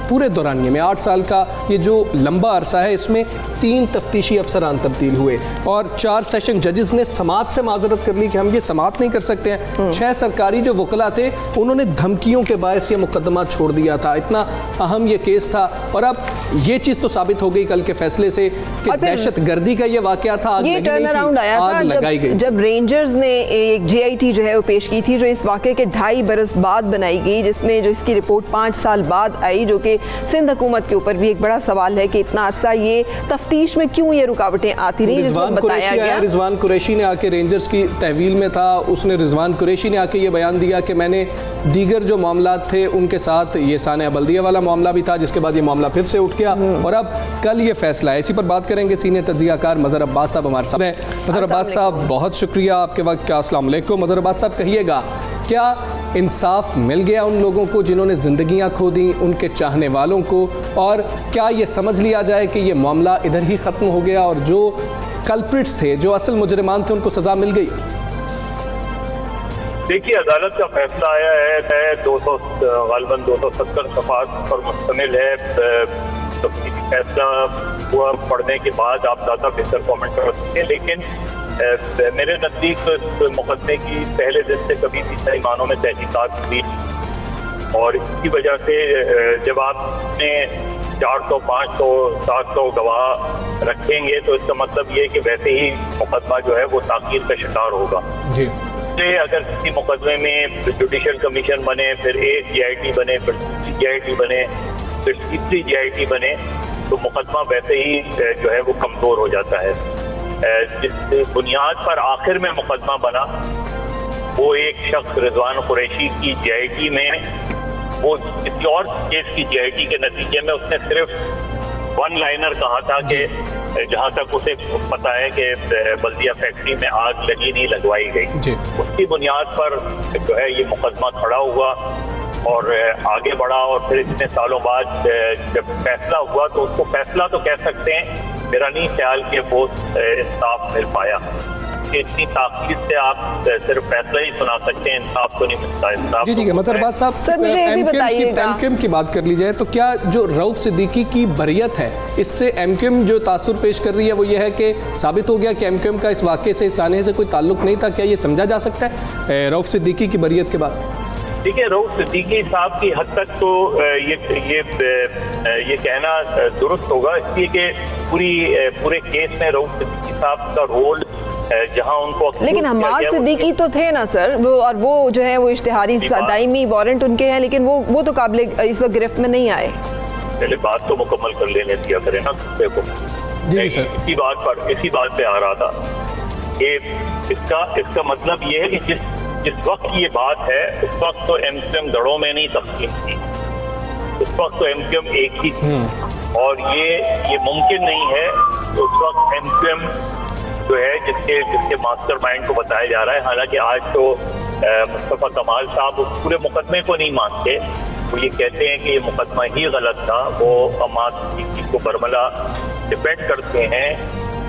पूरे दौरानिये में 8 साल का ये जो लंबा अरसा है इसमें 3 तफ्तीशी अफसरान तब्दील हुए और 4 सेशन जजेस ने समात से माजरत कर ली कि हम ये समात नहीं कर सकते हैं। 6 सरकारी जो वकला थे उन्होंने धमकियों के बायस ये मुकदमा छोड़ दिया था, इतना अहम ये केस था। और अब ये चीज़ तो साबित हो गई कल के फैसले से कि दहशत गर्दी का ये वाकया था, ये टर्न अराउंड आया था जब रेंजर्स ने एक JIT जो है वो पेश की थी, जो इस वाकये के 2.5 बरस बाद बनाई गई, जिसमें जो इसकी रिपोर्ट 5 साल बाद आई, जो कि सिंध हुकूमत के ऊपर भी एक बड़ा सवाल है कि इतना अरसा ये तफ्तीश में क्यों ये रुकावटें आती रही, जिसमें बताया गया। रिजवान कुरैशी ने आके रेंजर्स की तहवील में था, उसने रिजवान कुरैशी ने आके ये बयान दिया कि मैंने दीगर जो मामलात थे उनके साथ ये सानिया बल्दिया वाला मामला भी था, जिसके बाद ये मामला फिर से उठ गया और अब कल ये फैसला है। इसी पर बात करेंगे। सीनियर तज्जियाकार मज़हर अब्बास साहब हमारे साथ हैं। मज़हर अब्बास साहब, बहुत शुक्रिया आपके वक्त का। अस्सलाम वालेकुम। मज़हर अब्बास साहब, कहिएगा क्या इंसाफ मिल गया उन लोगों को जिन्होंने ज़िंदगियां खो दी, उनके चाहने वालों को, और क्या ये समझ लिया जाए कि ये मामला इधर ही ख़त्म हो गया और जो कल्प्रिट्स थे, जो असल मुजरिमान थे, उनको सज़ा मिल गई? देखिए, अदालत का फैसला आया है, 270 सफ़हात पर मुश्तमिल है। फैसला हुआ पढ़ने के बाद आप ज़्यादा बेहतर कमेंट कर सकते हैं, लेकिन मेरे नज़दीक तो मुकदमे की पहले दिन से कभी भी सही मानों में तहकीकात हुई और इसकी वजह से जब आपने 400, 500, 700 गवाह रखेंगे तो इसका मतलब ये है कि वैसे ही मुकदमा जो है वो ताक़ीर का शिकार होगा जी। अगर किसी मुकदमे में जुडिशल कमीशन बने, फिर एक JIT बने, फिर दूसरी JIT बने, फिर तीसरी JIT बने, तो मुकदमा वैसे ही जो है वो कमज़ोर हो जाता है। जिस बुनियाद पर आखिर में मुकदमा बना वो एक शख्स रिजवान कुरैशी की JIT में, वो किसी और केस की JIT के नतीजे में उसने सिर्फ वन लाइनर कहा था कि जहाँ तक उसे पता है कि बल्दिया फैक्ट्री में आग लगी नहीं, लगवाई गई। उसकी बुनियाद पर जो है ये मुकदमा खड़ा हुआ और आगे बढ़ा और फिर इतने सालों बाद जब फैसला हुआ तो उसको फैसला तो कह सकते हैं, मेरा नहीं ख्याल कि वो इंसाफ मिल पाया। इतनी ताक़ीद से आप सिर्फ फैसला ही सुना सकते हैं, इंसाफ तो नहीं मिलता। इंसाफ जी ठीक है। मज़हर अब्बास साहब, MQM की बात कर ली जाए तो क्या जो रऊफ सिद्दीकी की बरियत है, इससे MQM जो तासुर पेश कर रही है वो ये है कि साबित हो गया कि MQM का इस वाक़े से, इस आने से कोई ताल्लुक़ नहीं था? क्या ये समझा जा सकता है रऊफ सिद्दीकी की बरियत के बाद? देखिए, रऊफ सिद्दीकी साहब की हद तक तो ये कहना दुरुस्त होगा, इसलिए कि पूरे केस में रऊफ सिद्दीकी साहब का रोल जहां उनको, लेकिन हमाद सिद्दीकी तो थे ना सर, वो जो है वो इश्तिहारी दायमी वारंट उनके हैं, लेकिन वो तो काबिल इस वक्त गिरफ्त में नहीं आए। पहले बात तो मुकम्मल कर लेने दिया करें ना देखो। जी सर, इसी बात पे आ रहा था कि इसका मतलब ये है कि जिस वक्त ये बात है उस वक्त तो MQM दड़ों में नहीं तकसीम थी, उस उस वक्त तो MQM एक ही थी और ये मुमकिन नहीं है उस वक्त MQM जो है जिसके मास्टरमाइंड को बताया जा रहा है। हालांकि आज तो मुस्तफा कमाल साहब उस पूरे मुकदमे को नहीं मानते, वो ये कहते हैं कि ये मुकदमा ही गलत था। वो अम्माद सिद्दीकी को बरमला डिफेंड करते हैं,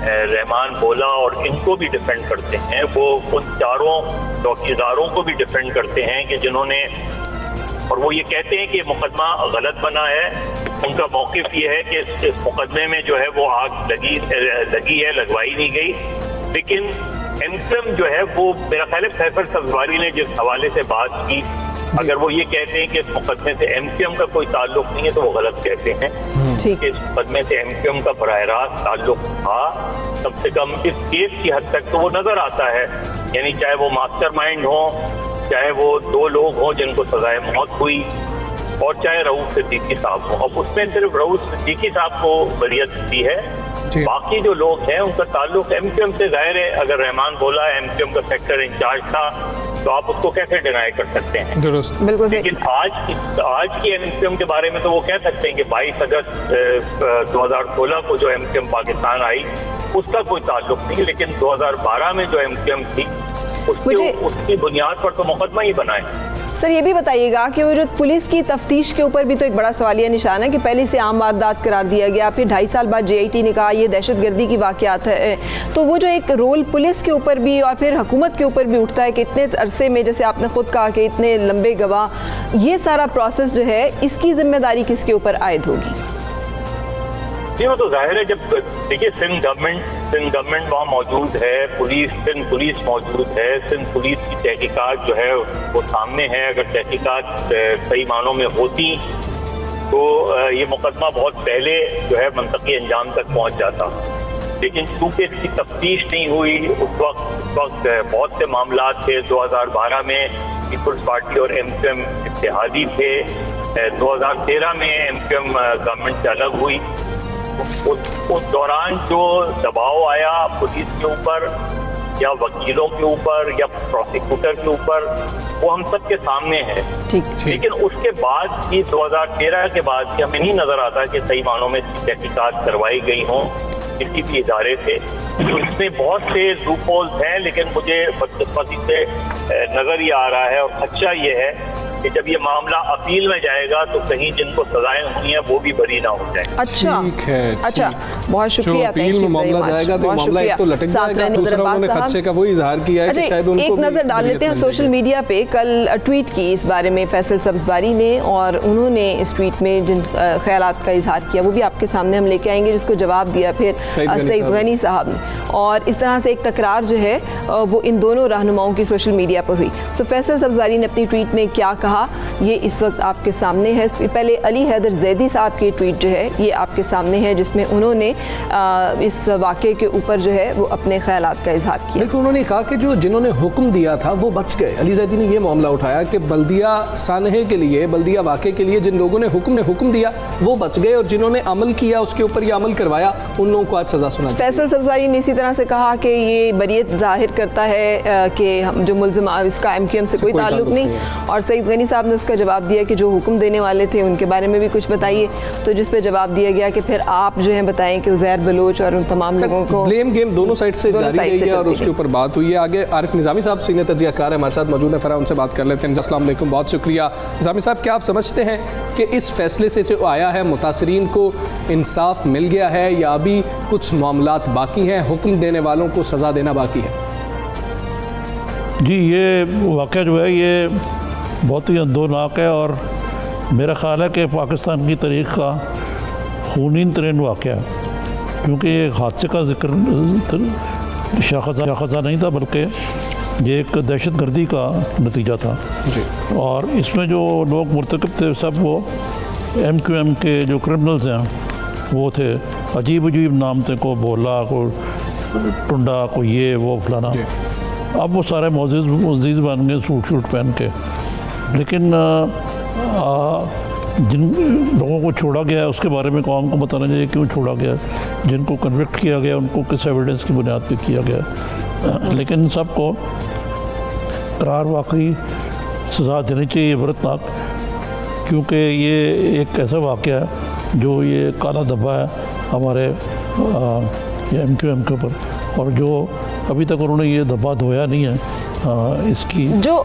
रहमान बोला और इनको भी डिफेंड करते हैं। वो उन चारों चौकीदारों को भी डिफेंड करते हैं कि जिन्होंने, और वो ये कहते हैं कि ये मुकदमा गलत बना है। उनका मौक़िफ़ ये है कि इस मुकदमे में जो है वो आग लगी है, लगवाई नहीं गई। लेकिन MQM जो है वो मेरा ख्याल है फैसल सब्ज़वारी ने जिस हवाले से बात की, अगर वो ये कहते हैं कि इस मुकदमे से MQM का कोई ताल्लुक नहीं है तो वो गलत कहते हैं। ठीक। इस मुकदमे से MQM का बराह रास्त ताल्लुक था, कम से कम इस केस की हद तक तो वो नजर आता है। यानी चाहे वो मास्टरमाइंड हो, चाहे वो 2 लोग हों जिनको सजाए मौत हुई, और चाहे रऊफ सिद्दीकी साहब हो। अब उसमें सिर्फ रऊफ सिद्दीकी साहब को बरियत दी है, बाकी जो लोग हैं उनका ताल्लुक MQM से जाहिर है। अगर रहमान बोला MQM का सेक्टर इंचार्ज था तो आप उसको कैसे डिनाई कर सकते हैं? दुरुस्त, बिल्कुल। लेकिन आज की MQM के बारे में तो वो कह सकते हैं कि 22 अगस्त 2016 को जो MQM पाकिस्तान आई उसका कोई ताल्लुक नहीं, लेकिन 2012 में जो MQM थी उसकी बुनियाद पर तो मुकदमा ही बनाए। सर ये भी बताइएगा कि वो जो पुलिस की तफ्तीश के ऊपर भी तो एक बड़ा सवालिया निशान है कि पहले से आम वारदात करार दिया गया, फिर 2.5 साल बाद JIT ने कहा ये दहशतगर्दी की वाक़यात है। तो वो जो एक रोल पुलिस के ऊपर भी और फिर हुकूमत के ऊपर भी उठता है कि इतने अरसे में, जैसे आपने खुद कहा कि इतने लंबे गवाह, ये सारा प्रोसेस जो है इसकी जिम्मेदारी किसके ऊपर आयद होगी? नहीं, वो तो जाहिर है। जब देखिए सिंध गवर्नमेंट वहाँ मौजूद है, सिंध पुलिस मौजूद है, सिंध पुलिस की तहकीकात जो है वो सामने है। अगर तहकीकात सही मानों में होती तो ये मुकदमा बहुत पहले जो है मंतकी अंजाम तक पहुँच जाता। लेकिन चूँकि इसकी तफ्तीश नहीं हुई, उस वक्त बहुत से मामला थे। 2012 में पीपल्स पार्टी और MQM इत्तेहादी थे। 2013 में MQM गवर्नमेंट से अलग हुई। उस दौरान जो दबाव आया पुलिस के ऊपर या वकीलों के ऊपर या प्रोसिक्यूटर के ऊपर, वो हम सब के सामने है। लेकिन उसके बाद की 2013 के बाद की हमें नहीं नजर आता कि सही मानों में तहकीकात करवाई गई हों किसी भी इदारे से। इसमें बहुत से लूपहोल्स हैं, लेकिन मुझे बदकिस्मती से नजर ये आ रहा है और खदशा ये है कि जब ये मामला अपील में जाएगा तो कहीं जिनको सजाएं हुई हैं वो भी बरी ना हो जाए। अच्छा, ठीक है, अच्छा, बहुत शुक्रिया। अपील में मामला जाएगा तो मामला एक तो लटक जाएगा, दूसरा उन्होंने खदशे का वही इजहार किया है कि शायद उनको एक नजर डाल लेते हैं सोशल मीडिया पे। कल ट्वीट की इस बारे में फैसल सब्ज़वारी ने, और उन्होंने इस ट्वीट में जिन ख्यालात का इजहार किया वो भी आपके सामने हम लेके आएंगे, जिसको जवाब दिया फिर सईद गनी साहब ने। और इस तरह से एक तकरार जो है वो इन दोनों रहनुमाओं की सोशल मीडिया पर हुई। सो फैसल सब्ज़वारी ने अपनी ट्वीट में क्या कहा ये इस वक्त आपके सामने है। पहले अली हैदर जैदी साहब की ट्वीट जो है ये आपके सामने है, जिसमें उन्होंने इस वाक़े के ऊपर जो है वो अपने ख्यालात का इजहार किया। बिल्कुल, उन्होंने कहा कि जो जिन्होंने हुक्म दिया था वो बच गए। अली जैदी ने ये मामला उठाया कि बल्दिया सानहे के लिए, बल्दिया वाक़े के लिए जिन लोगों ने हुक्म दिया वो बच गए, और जिन्होंने अमल किया उसके ऊपर ये अमल करवाया उन लोगों को आज सज़ा सुना। फैसल सब्ज़वारी ने इसी तरह से कहा कि ये बरियत जाहिर करता है कि हम जो मुल्ज़िम इसका MQM से कोई ताल्लुक नहीं। और सईद गनी साहब ने उसका जवाब दिया कि जो हुक्म देने वाले थे उनके बारे में भी कुछ बताइए। तो जिस पे जवाब दिया गया कि फिर आप जो है बताएं कि उज़ैर बलोच और उन तमाम लोगों को ब्लेम गेम दोनों साइड से जारी रही है और उसके ऊपर बात हुई है। आगे आरिफ निज़ामी साहब सीनियर तज्ज़ियाकार हमारे साथ मौजूद है, उनसे बात कर लेते हैं। अस्सलाम वालेकुम, बहुत शुक्रिया। निज़ामी साहब, क्या आप समझते हैं कि इस फैसले से जो आया है मुतासरीन को इंसाफ मिल गया है या अभी कुछ मामलात बाकी हैं, हुक्म देने वालों को सज़ा देना बाकी है? जी, ये वाक़या जो है ये बहुत ही अंदोनाक है और मेरा ख़्याल है कि पाकिस्तान की तारीख़ का खूनीन तरीन वाक़या है, क्योंकि ये हादसे का जिक्र शाखसा नहीं था बल्कि ये एक दहशत गर्दी का नतीजा था जी। और इसमें जो लोग मुर्तकब थे सब वो MQM के जो क्रिमिनल्स हैं वो थे। अजीब नाम थे, को बोला, को टुंडा, को ये वो फलाना। अब वो सारे मोजीज़ बन गए सूट पहन के। लेकिन जिन लोगों को छोड़ा गया है उसके बारे में कौम को बताना चाहिए क्यों छोड़ा गया, जिनको कन्विक्ट किया गया उनको किस एविडेंस की बुनियाद पे किया गया। लेकिन सबको करार वाकई सज़ा देनी चाहिए इबरतनाक, क्योंकि ये एक ऐसा वाक़या है जो ये काला धब्बा है हमारे MQM के ऊपर, और जो अभी तक उन्होंने ये धब्बा धोया नहीं है। इसकी जो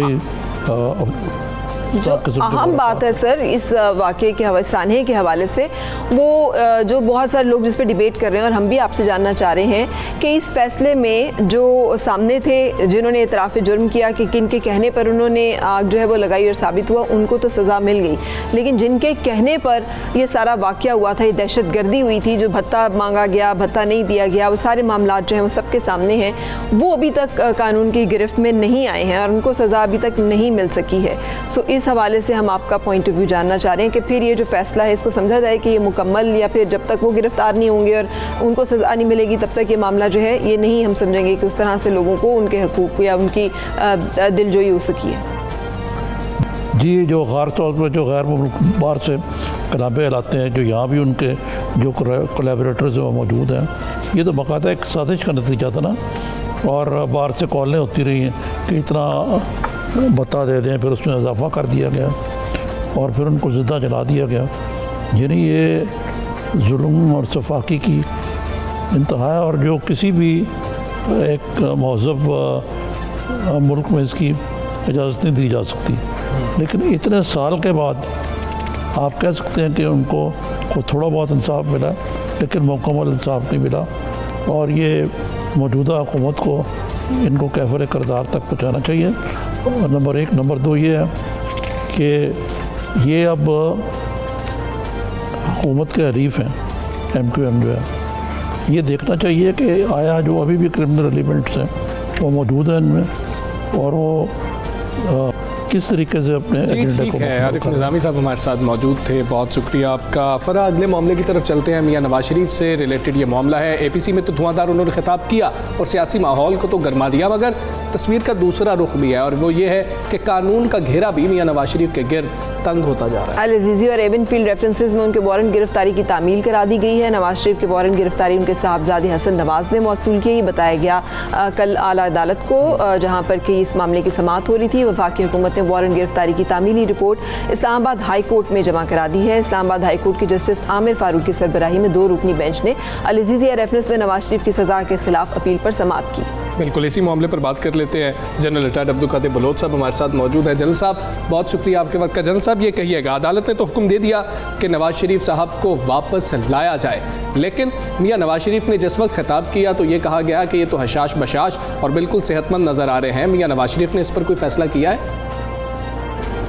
अहम बात है सर इस वाक़े के सानहे के हवाले से, वो जो बहुत सारे लोग जिस पे डिबेट कर रहे हैं और हम भी आपसे जानना चाह रहे हैं कि इस फैसले में जो सामने थे जिन्होंने इतराफ़ जुर्म किया कि किन के कहने पर उन्होंने आग जो है वो लगाई और साबित हुआ, उनको तो सज़ा मिल गई, लेकिन जिनके कहने पर ये सारा वाक़या हुआ था, ये दहशतगर्दी हुई थी, जो भत्ता मांगा गया, भत्ता नहीं दिया गया, वो सारे मामला जो हैं वो सबके सामने हैं, वो अभी तक कानून की गिरफ्त में नहीं आए हैं और उनको सज़ा अभी तक नहीं मिल सकी है। सो इस हवाले से हम आपका पॉइंट ऑफ व्यू जानना चाह रहे हैं कि फिर ये जो फैसला है इसको समझा जाए कि ये मुकम्मल, या फिर जब तक वो गिरफ्तार नहीं होंगे और उनको सज़ा नहीं मिलेगी तब तक ये मामला जो है ये नहीं हम समझेंगे कि उस तरह से लोगों को उनके हकूक़ या उनकी दिलजोई हो सकी है। जी, जो ख़ास तौर पर जो गैर मुल्क बाहर से किताबें लाते हैं, जो यहाँ भी उनके जो कोलैबोरेटर्स वो मौजूद हैं, ये तो बाकायदा एक साजिश का नतीजा था ना, और बाहर से कॉलें होती रही हैं कि इतना भत्ता दे दें, फिर उसमें इजाफा कर दिया गया और फिर उनको ज़िंदा जला दिया गया। यानी ये जुल्म और सफाकी की इंतहा है, और जो किसी भी एक महज़ब मुल्क में इसकी इजाज़त नहीं दी जा सकती। लेकिन इतने साल के बाद आप कह सकते हैं कि उनको को थोड़ा बहुत इंसाफ मिला, लेकिन मुकम्मल इंसाफ नहीं मिला, और ये मौजूदा हुकूमत को इनको कैफ़र किरदार तक पहुँचाना चाहिए। नंबर 1। नंबर 2 ये है कि ये अब हुकूमत के हरीफ हैं, MQM जो है, ये देखना चाहिए कि आया जो अभी भी क्रिमिनल एलिमेंट्स हैं वो मौजूद हैं इनमें, और वो किस तरीके से अपने एजेंडे को। है आरिफ निज़ामी साहब हमारे साथ मौजूद थे, बहुत शुक्रिया आपका। फरा, अगले मामले की तरफ चलते हैं। मियां नवाज शरीफ से रिलेटेड ये मामला है। APC में तो धुआंधार उन्होंने खिताब किया और सियासी माहौल को तो गर्मा दिया, मगर तस्वीर का दूसरा रुख भी है, और वो ये है कि कानून का घेरा भी मियां नवाज शरीफ के गिर्द तंग होता जा रहा है। अल-अज़ीज़ी और एवनफील्ड रेफरेंसेस में उनके वारंट गिरफ्तारी की तामील करा दी गई है। नवाज शरीफ के वारंट गिरफ्तारी उनके साहबजादे हसन नवाज ने मौसूल की, बताया गया कल आला अदालत को, जहाँ पर कि इस मामले की समाअत हो रही थी। वफाकी हुकूमत ने वारंट गिरफ्तारी की तामीली रिपोर्ट इस्लामाबाद हाई कोर्ट में जमा करा दी है। इस्लामाबाद हाई कोर्ट की जस्टिस आमिर फारूक की सरबराही में 2 रुकनी बेंच ने अल-अज़ीज़ी रेफरेंस में नवाज शरीफ की सज़ा के खिलाफ अपील पर समाअत की। बिल्कुल, इसी मामले पर बात कर लेते हैं। जनरल रिटायर्ड अब्दुल कादिर बलोच साहब हमारे साथ मौजूद हैं। जनरल साहब, बहुत शुक्रिया आपके वक्त का। जनरल साहब, ये कहिएगा, अदालत ने तो हुक्म दे दिया कि नवाज शरीफ साहब को वापस लाया जाए, लेकिन मियां नवाज शरीफ ने जिस वक्त खिताब किया तो ये कहा गया कि ये तो हशाश बशाश और बिल्कुल सेहतमंद नज़र आ रहे हैं। मियां नवाज शरीफ ने इस पर कोई फैसला किया है?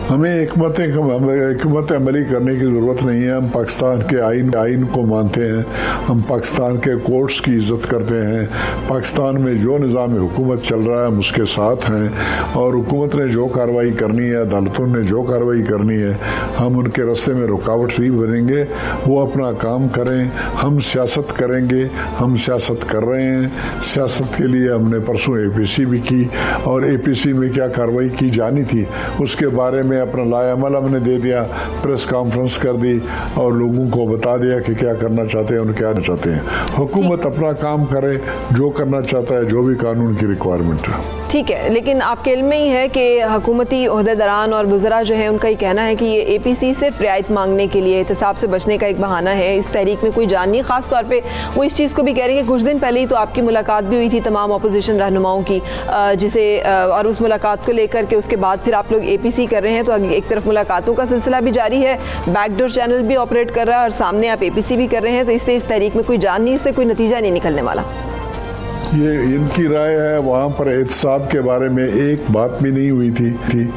हमें हिकमत अमली करने की ज़रूरत नहीं है। हम पाकिस्तान के आइन को मानते हैं, हम पाकिस्तान के कोर्ट्स की इज़्ज़त करते हैं। पाकिस्तान में जो निज़ाम हुकूमत चल रहा है हम उसके साथ हैं, और हुकूमत ने जो कार्रवाई करनी है, अदालतों ने जो कार्रवाई करनी है, हम उनके रास्ते में रुकावट नहीं बनेंगे। वो अपना काम करें, हम सियासत करेंगे। हम सियासत कर रहे हैं। सियासत के लिए हमने परसों APC भी की, और APC में क्या कार्रवाई की जानी थी उसके बारे में अपना लायामल हमने दे दिया, प्रेस कॉन्फ्रेंस कर दी और लोगों को बता दिया कि क्या करना चाहते हैं और क्या नहीं चाहते हैं। हुकूमत अपना काम करे, जो करना चाहता है, जो भी कानून की रिक्वायरमेंट है। ठीक है, लेकिन आपके इल्म में ही है कि हुकूमती ओहदेदारान और वज़रा जो है उनका ये कहना है कि ये APC सिर्फ रियायत मांगने के लिए, एहतसाब से बचने का एक बहाना है। इस तहरीक में कोई जान नहीं। ख़ास तौर पे वो इस चीज़ को भी कह रहे हैं कि कुछ दिन पहले ही तो आपकी मुलाकात भी हुई थी तमाम अपोजिशन रहनुमाओं की, जिसे और उस मुलाकात को लेकर के उसके बाद फिर आप लोग APC कर रहे हैं, तो एक तरफ मुलाकातों का सिलसिला भी जारी है, बैकडोर चैनल भी ऑपरेट कर रहा है, और सामने आप APC भी कर रहे हैं, तो इससे इस तहरीक में कोई जान नहीं, इससे कोई नतीजा नहीं निकलने वाला। ये इनकी राय है। वहाँ पर एहतसाब के बारे में एक बात भी नहीं हुई थी।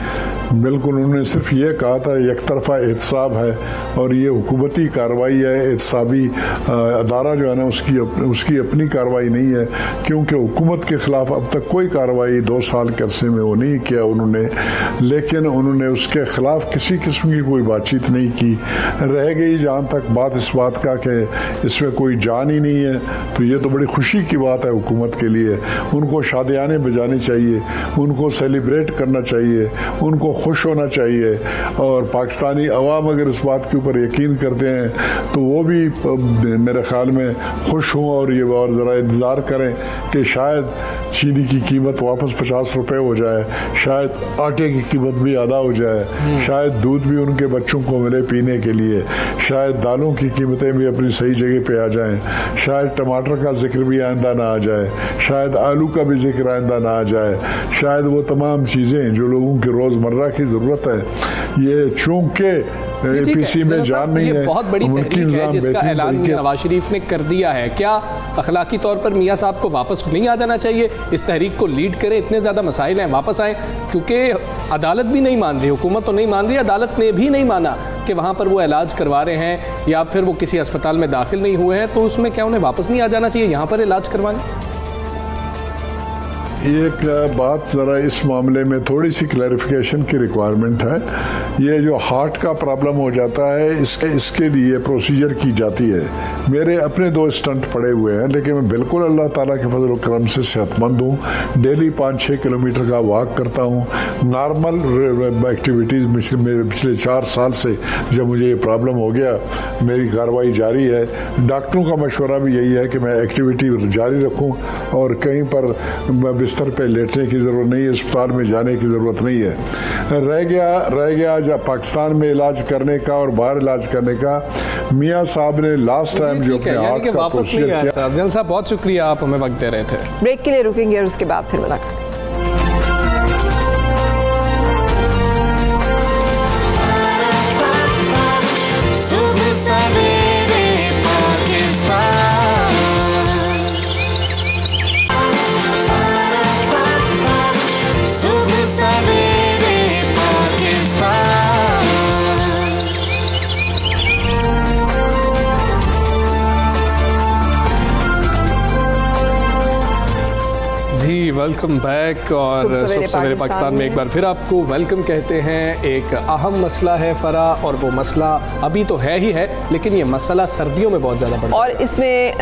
बिल्कुल, उन्होंने सिर्फ ये कहा था एक तरफा एहतसाब है और ये हुकूमती कार्रवाई है। एहतसाबी अदारा जो है ना उसकी अपनी कार्रवाई नहीं है, क्योंकि हुकूमत के ख़िलाफ़ अब तक कोई कार्रवाई 2 साल के अरसे में वो नहीं किया उन्होंने, लेकिन उन्होंने उसके ख़िलाफ़ किसी किस्म की कोई बातचीत नहीं की। रह गई जहाँ तक बात इस बात का कि इसमें कोई जान ही नहीं है, तो ये तो बड़ी खुशी की बात है हुकूमत के लिए। उनको शादियाने बजानी चाहिए, उनको सेलिब्रेट करना चाहिए, उनको खुश होना चाहिए और पाकिस्तानी अवाम अगर इस बात के ऊपर यकीन करते हैं तो वो भी मेरे ख्याल में खुश हों और ये और ज़रा इंतज़ार करें कि शायद चीनी की कीमत वापस 50 रुपए हो जाए, शायद आटे की कीमत भी आधा हो जाए, शायद दूध भी उनके बच्चों को मिले पीने के लिए, शायद दालों की कीमतें भी अपनी सही जगह पे आ जाएं, शायद टमाटर का जिक्र भी आइंदा ना आ जाए, शायद आलू का भी जिक्र आइंदा ना आ जाए, शायद वो तमाम चीज़ें जो लोगों की रोज़मर्रा की ज़रूरत है, ये चूँकि APC में जान नहीं है, बहुत बड़ी तहरीक है जिसका ऐलान नवाज शरीफ ने कर दिया है। क्या अखलाकी तौर पर मियाँ साहब को वापस नहीं आ जाना चाहिए, इस तहरीक को लीड करें? इतने ज़्यादा मसाइल हैं, वापस आएँ, क्योंकि अदालत भी नहीं मान रही, हुकूमत तो नहीं मान रही, अदालत ने भी नहीं माना कि वहाँ पर वो इलाज करवा रहे हैं या फिर वो किसी अस्पताल में दाखिल नहीं हुए हैं, तो उसमें क्या उन्हें वापस नहीं आ जाना चाहिए यहाँ पर इलाज करवाने? एक बात ज़रा इस मामले में थोड़ी सी क्लैरिफिकेशन की रिक्वायरमेंट है। ये जो हार्ट का प्रॉब्लम हो जाता है इसके लिए प्रोसीजर की जाती है। मेरे अपने 2 स्टंट पड़े हुए हैं, लेकिन मैं बिल्कुल अल्लाह ताला के फजल और करम से सेहतमंद हूँ। डेली 5-6 किलोमीटर का वॉक करता हूँ। नॉर्मल एक्टिविटीज़ पिछले 4 साल से जब मुझे ये प्रॉब्लम हो गया मेरी कार्रवाई जारी है। डॉक्टरों का मशवरा भी यही है कि मैं एक्टिविटी जारी रखूँ और कहीं पर बिस्तर पे लेटने की ज़रूरत नहीं है, अस्पताल में जाने की ज़रूरत नहीं है। रह गया जब पाकिस्तान में इलाज करने का और बाहर इलाज करने का, मियाँ साहब ने लास्ट टाइम जो अपने हार्ट का प्रोसीजर किया। जनरल साहब बहुत शुक्रिया, आप हमें वक्त दे रहे थे। ब्रेक के लिए रुकेंगे और उसके बाद फिर मुलाकात। सुबह सवेरे पाकिस्तान, सुबह सवेरे पाकिस्तान। जी वेलकम बैक और सुबह सवेरे पाकिस्तान में एक बार फिर आपको वेलकम कहते हैं। एक अहम मसला है फरा, और वो मसला अभी तो है ही है, लेकिन ये मसला सर्दियों में बहुत ज़्यादा बढ़ता है। और इसमें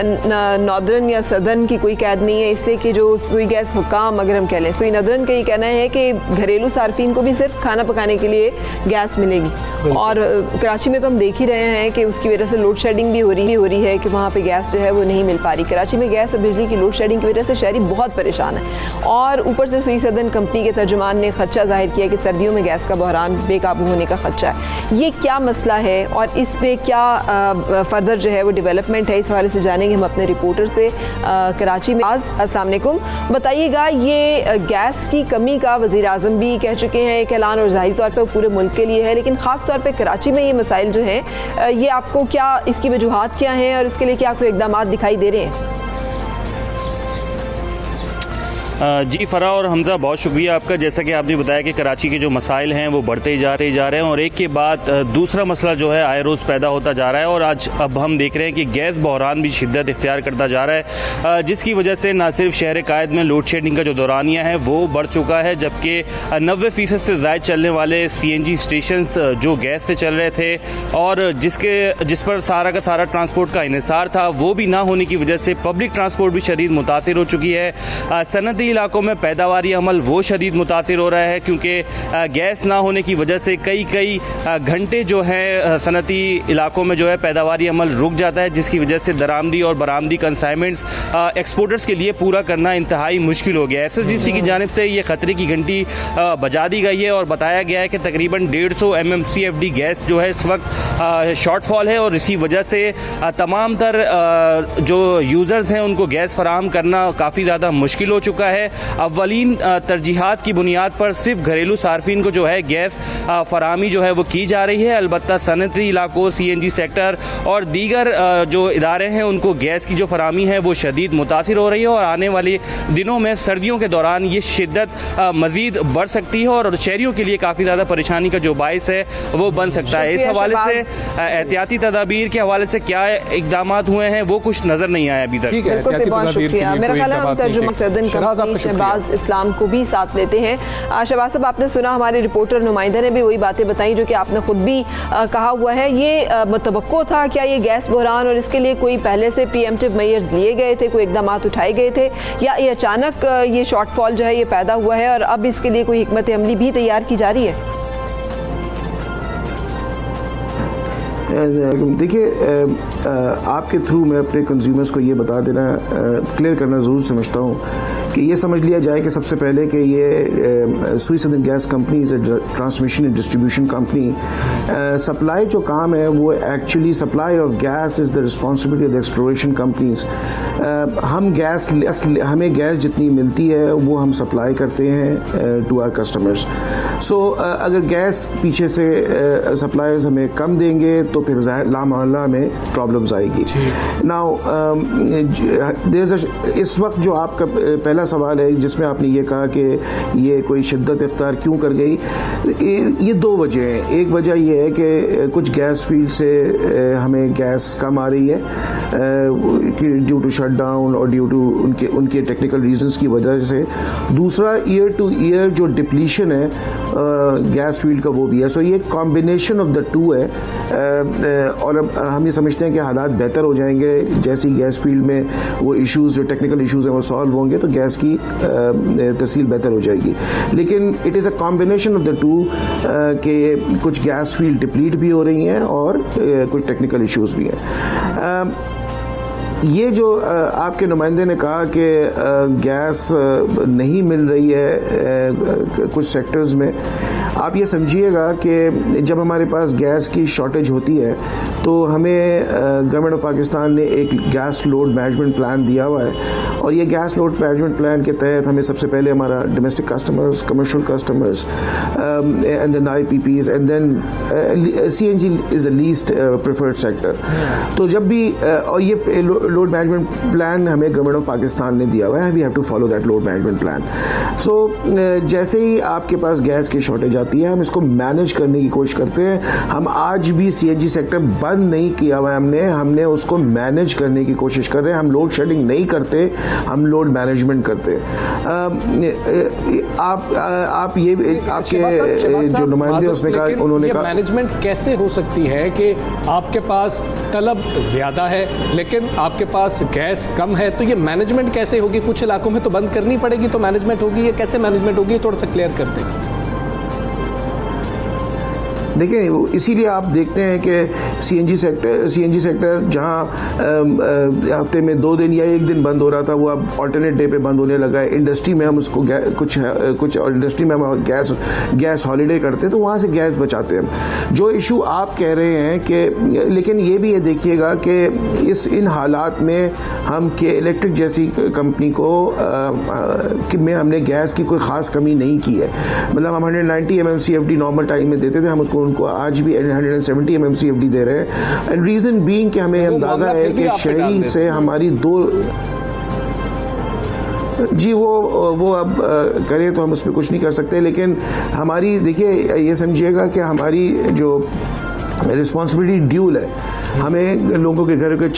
नॉर्दर्न या सदर्न की कोई कैद नहीं है, इसलिए कि जो सुई गैस हुकाम अगर हम कह लें, सुई नदरन का ये कहना है कि घरेलू सार्फिन को भी सिर्फ खाना पकाने के लिए गैस मिलेगी। और कराची में तो हम देख ही रहे हैं कि उसकी वजह से लोड शेडिंग भी हो रही है कि वहाँ पर गैस जो है वो नहीं मिल पा रही। कराची में गैस और बिजली की लोड शेडिंग की वजह से शहरी बहुत परेशान है। और ऊपर से सुई सदन कंपनी के तर्जुमान ने खदशा जाहिर किया कि सर्दियों में गैस का बहरान बेकाबू होने का खदशा है। ये क्या मसला है और इसमें क्या फर्दर जो है वो डेवलपमेंट है, इस हवाले से जानेंगे हम अपने रिपोर्टर से कराची में। अस्सलाम वालेकुम, बताइएगा ये गैस की कमी का वज़ीर आज़म भी कह चुके हैं एक ऐलान, और ज़ाहिरी तौर पर पूरे मुल्क के लिए है, लेकिन ख़ास तौर पर कराची में ये मसाइल जो हैं ये आपको क्या, इसकी वजूहात क्या हैं और इसके लिए क्या कोई इक़दाम दिखाई दे रहे हैं? जी फरा और हमज़ा, बहुत शुक्रिया आपका। जैसा कि आपने बताया कि कराची के जो मसाइल हैं वो बढ़ते जा रहे हैं और एक के बाद दूसरा मसला जो है आए रोज़ पैदा होता जा रहा है। और आज अब हम देख रहे हैं कि गैस बहरान भी शिद्दत इख्तियार करता जा रहा है, जिसकी वजह से न सिर्फ शहर कायद में लोड शेडिंग का जो दौरानिया है वो बढ़ चुका है, जबकि 90% से ज़ायद चलने वाले CNG स्टेशन जो गैस से चल रहे थे और जिस पर सारा का सारा ट्रांसपोर्ट का इन्हिसार था, वो भी ना होने की वजह से पब्लिक ट्रांसपोर्ट भी शदीद मुतासिर हो चुकी है। सनती इलाकों में पैदावारी अमल वो शदीद मुतासिर हो रहा है, क्योंकि गैस ना होने की वजह से कई घंटे जो है सनती इलाकों में जो है पैदावारी अमल रुक जाता है, जिसकी वजह से दरामदी और बरामदी कंसाइनमेंट्स एक्सपोर्टर्स के लिए पूरा करना इंतहाई मुश्किल हो गया है। SSGC की जानिब से ये खतरे की घंटी बजा दी गई है और बताया गया है कि तकरीबन 150 MMCFD गैस जो है इस वक्त शॉर्टफॉल है, और इसी वजह से तमाम तर जो यूज़र्स हैं उनको गैस फराहम करना काफ़ी ज़्यादा मुश्किल हो चुका है। अव्वलीन तरजीहात की बुनियाद पर सिर्फ घरेलू सार्फिन को जो है गैस फराहमी जो है वो की जा रही है। अलबत्ता सनती इलाकों, CNG सेक्टर और दीगर जो इदारे हैं उनको गैस की जो फराहमी है वो शदीद मुतासिर हो रही है, और आने वाले दिनों में सर्दियों के दौरान ये शिद्दत मज़ीद बढ़ सकती है और शहरियों के लिए काफ़ी ज़्यादा परेशानी का जो बाइस है वो बन सकता है। इस हवाले से एहतियाती तदाबीर के हवाले से क्या इकदाम हुए हैं वो कुछ नज़र नहीं आया अभी तक। शहबाज इस्लाम को भी साथ लेते हैं। शहबाज साहब, आपने सुना हमारे रिपोर्टर नुमाइंदा ने भी वही बातें बताई जो कि आपने खुद भी कहा हुआ है। ये मुतवक्को था क्या ये गैस बहरान, और इसके लिए कोई पहले से प्रीएम्प्टिव मेजर्स लिए गए थे, कोई इकदाम उठाए गए थे, या ये अचानक ये शॉर्टफॉल जो है ये पैदा हुआ है और अब इसके लिए कोई हिकमत अमली भी तैयार की जा रही है? देखिए, आपके थ्रू मैं अपने कंज्यूमर्स को ये बता देना, क्लियर करना ज़रूर समझता हूँ कि ये समझ लिया जाए कि सबसे पहले कि ये sweet southern gas company is a transmission and distribution company. Supply जो काम है वो actually supply of gas is the responsibility of the exploration companies. हमें गैस जितनी मिलती है वो हम सप्लाई करते हैं टू आवर कस्टमर्स। सो अगर गैस पीछे से सप्लायर्स हमें कम देंगे तो फिर लामहल्ला हमें प्रॉब्लम्स आएगी। नाउ इस वक्त जो आपका पहला सवाल है जिसमें आपने ये कहा कि ये कोई शिद्दत इख्तियार क्यों कर गई, ये दो वजह हैं। एक वजह ये है कि कुछ गैस फील्ड से हमें गैस कम आ रही है कि ड्यू टू शटडाउन और ड्यू टू उनके टेक्निकल रीजंस की वजह से। दूसरा, ईयर टू ईयर जो डिप्लीशन है गैस फील्ड का वो भी है। सो ये कॉम्बिनेशन ऑफ द टू है और अब हम ये समझते हैं कि हालात बेहतर हो जाएंगे जैसे गैस फील्ड में वो इश्यूज़ जो टेक्निकल इश्यूज़ हैं वो सॉल्व होंगे तो गैस की तस्हील बेहतर हो जाएगी। लेकिन it is a combination of the two कि कुछ गैस फील्ड डिप्लीट भी हो रही हैं और कुछ टेक्निकल इश्यूज़ भी हैं। ये जो आपके नुमाइंदे ने कहा कि गैस नहीं मिल रही है कुछ सेक्टर्स में, आप ये समझिएगा कि जब हमारे पास गैस की शॉर्टेज होती है तो हमें गवर्नमेंट ऑफ पाकिस्तान ने एक गैस लोड मैनेजमेंट प्लान दिया हुआ है और ये गैस लोड मैनेजमेंट प्लान के तहत हमें सबसे पहले हमारा domestic customers, commercial customers and then IPPs and then CNG is the least preferred sector. तो जब भी और ये लोड मैनेजमेंट प्लान हमें गवर्नमेंट ऑफ पाकिस्तान ने दिया हुआ है, we have to follow that load management plan. So जैसे ही आपके पास गैस की शॉर्टेज आती है हम इसको मैनेज करने की कोशिश करते हैं। हम आज भी CNG सेक्टर बंद नहीं किया हुआ है, हमने उसको मैनेज करने की कोशिश कर रहे हैं। हम लोड शेडिंग नहीं करते, हम लोड मैनेजमेंट करते हैं। आप ये आपके जो नुमाइंदे उसमें कहा, उन्होंने कहा मैनेजमेंट कैसे हो सकती है कि आपके पास तलब ज़्यादा है लेकिन आपके पास गैस कम है, तो ये मैनेजमेंट कैसे होगी? कुछ इलाकों में तो बंद करनी पड़ेगी तो मैनेजमेंट होगी, ये कैसे मैनेजमेंट होगी? थोड़ा सा क्लियर कर दें। देखिए, इसीलिए आप देखते हैं कि CNG सेक्टर जहाँ हफ्ते में 2 दिन या 1 दिन बंद हो रहा था वो अब ऑल्टरनेट डे पे बंद होने लगा है। इंडस्ट्री में हम उसको कुछ इंडस्ट्री में हम गैस हॉलीडे करते हैं तो वहाँ से गैस बचाते हैं। जो इशू आप कह रहे हैं कि, लेकिन ये भी ये देखिएगा कि इन हालात में हम के इलेक्ट्रिक जैसी कंपनी को में हमने गैस की कोई ख़ास कमी नहीं की है। मतलब हम 190 MMCFD नॉर्मल टाइम में देते थे, हम उसको उनको आज भी 170 MMCFD दे रहे हैं। एंड रीज़न बीइंग कि हमें अंदाज़ा है कि शहरी से हमारी वो अब करें तो हम उस पर कुछ नहीं कर सकते। लेकिन हमारी, देखिए, ये समझिएगा कि हमारी जो रिस्पॉन्सिबिलिटी ड्यूल है, हमें लोगों के घर के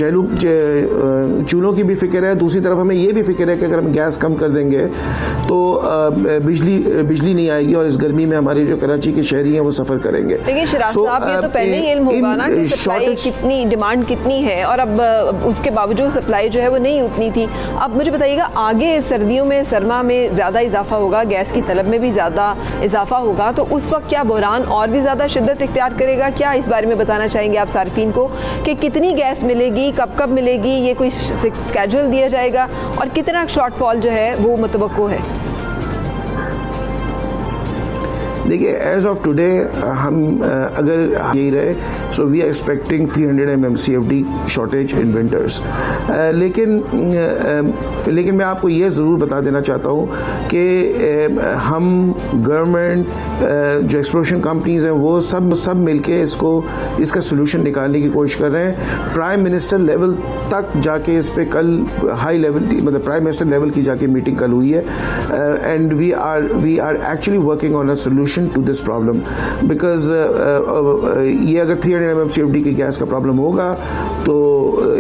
चूल्हों की भी फिक्र है, दूसरी तरफ हमें ये भी फिक्र है कि अगर हम गैस कम कर देंगे तो बिजली नहीं आएगी और इस गर्मी में हमारे जो कराची के शहरी हैं वो सफ़र करेंगे। लेकिन शिराज साहब, ये तो पहले ही इल्म होगा ना कि सप्लाई कितनी, डिमांड कितनी है और अब उसके बावजूद सप्लाई जो है वो नहीं उतनी थी। अब मुझे बताइएगा, आगे सर्दियों में, सरमा में ज़्यादा इजाफा होगा, गैस की तलब में भी ज़्यादा इजाफा होगा, तो उस वक्त क्या बहरान और भी ज़्यादा शिद्दत इख्तियार करेगा? क्या इस बारे में बताना चाहेंगे आप सार्फिन को कि कितनी गैस मिलेगी, कब कब मिलेगी, ये कोई स्केड्यूल दिया जाएगा और कितना शॉर्टफॉल जो है वो मुतवक्को है? देखिए, एज ऑफ टुडे हम अगर यही रहे so we are expecting 300 MMCFD shortage in winters. लेकिन मैं आपको ये ज़रूर बता देना चाहता हूँ कि हम गवर्नमेंट, जो एक्सप्लोरेशन कंपनीज हैं वो सब मिलके इसका सोल्यूशन निकालने की कोशिश कर रहे हैं। प्राइम मिनिस्टर लेवल तक जाके इस पे कल हाई लेवल, मतलब प्राइम मिनिस्टर लेवल की जाके मीटिंग कल हुई है and we are actually working on a solution to this problem because ये अगर 300 MMCFD की गैस का प्रॉब्लम होगा तो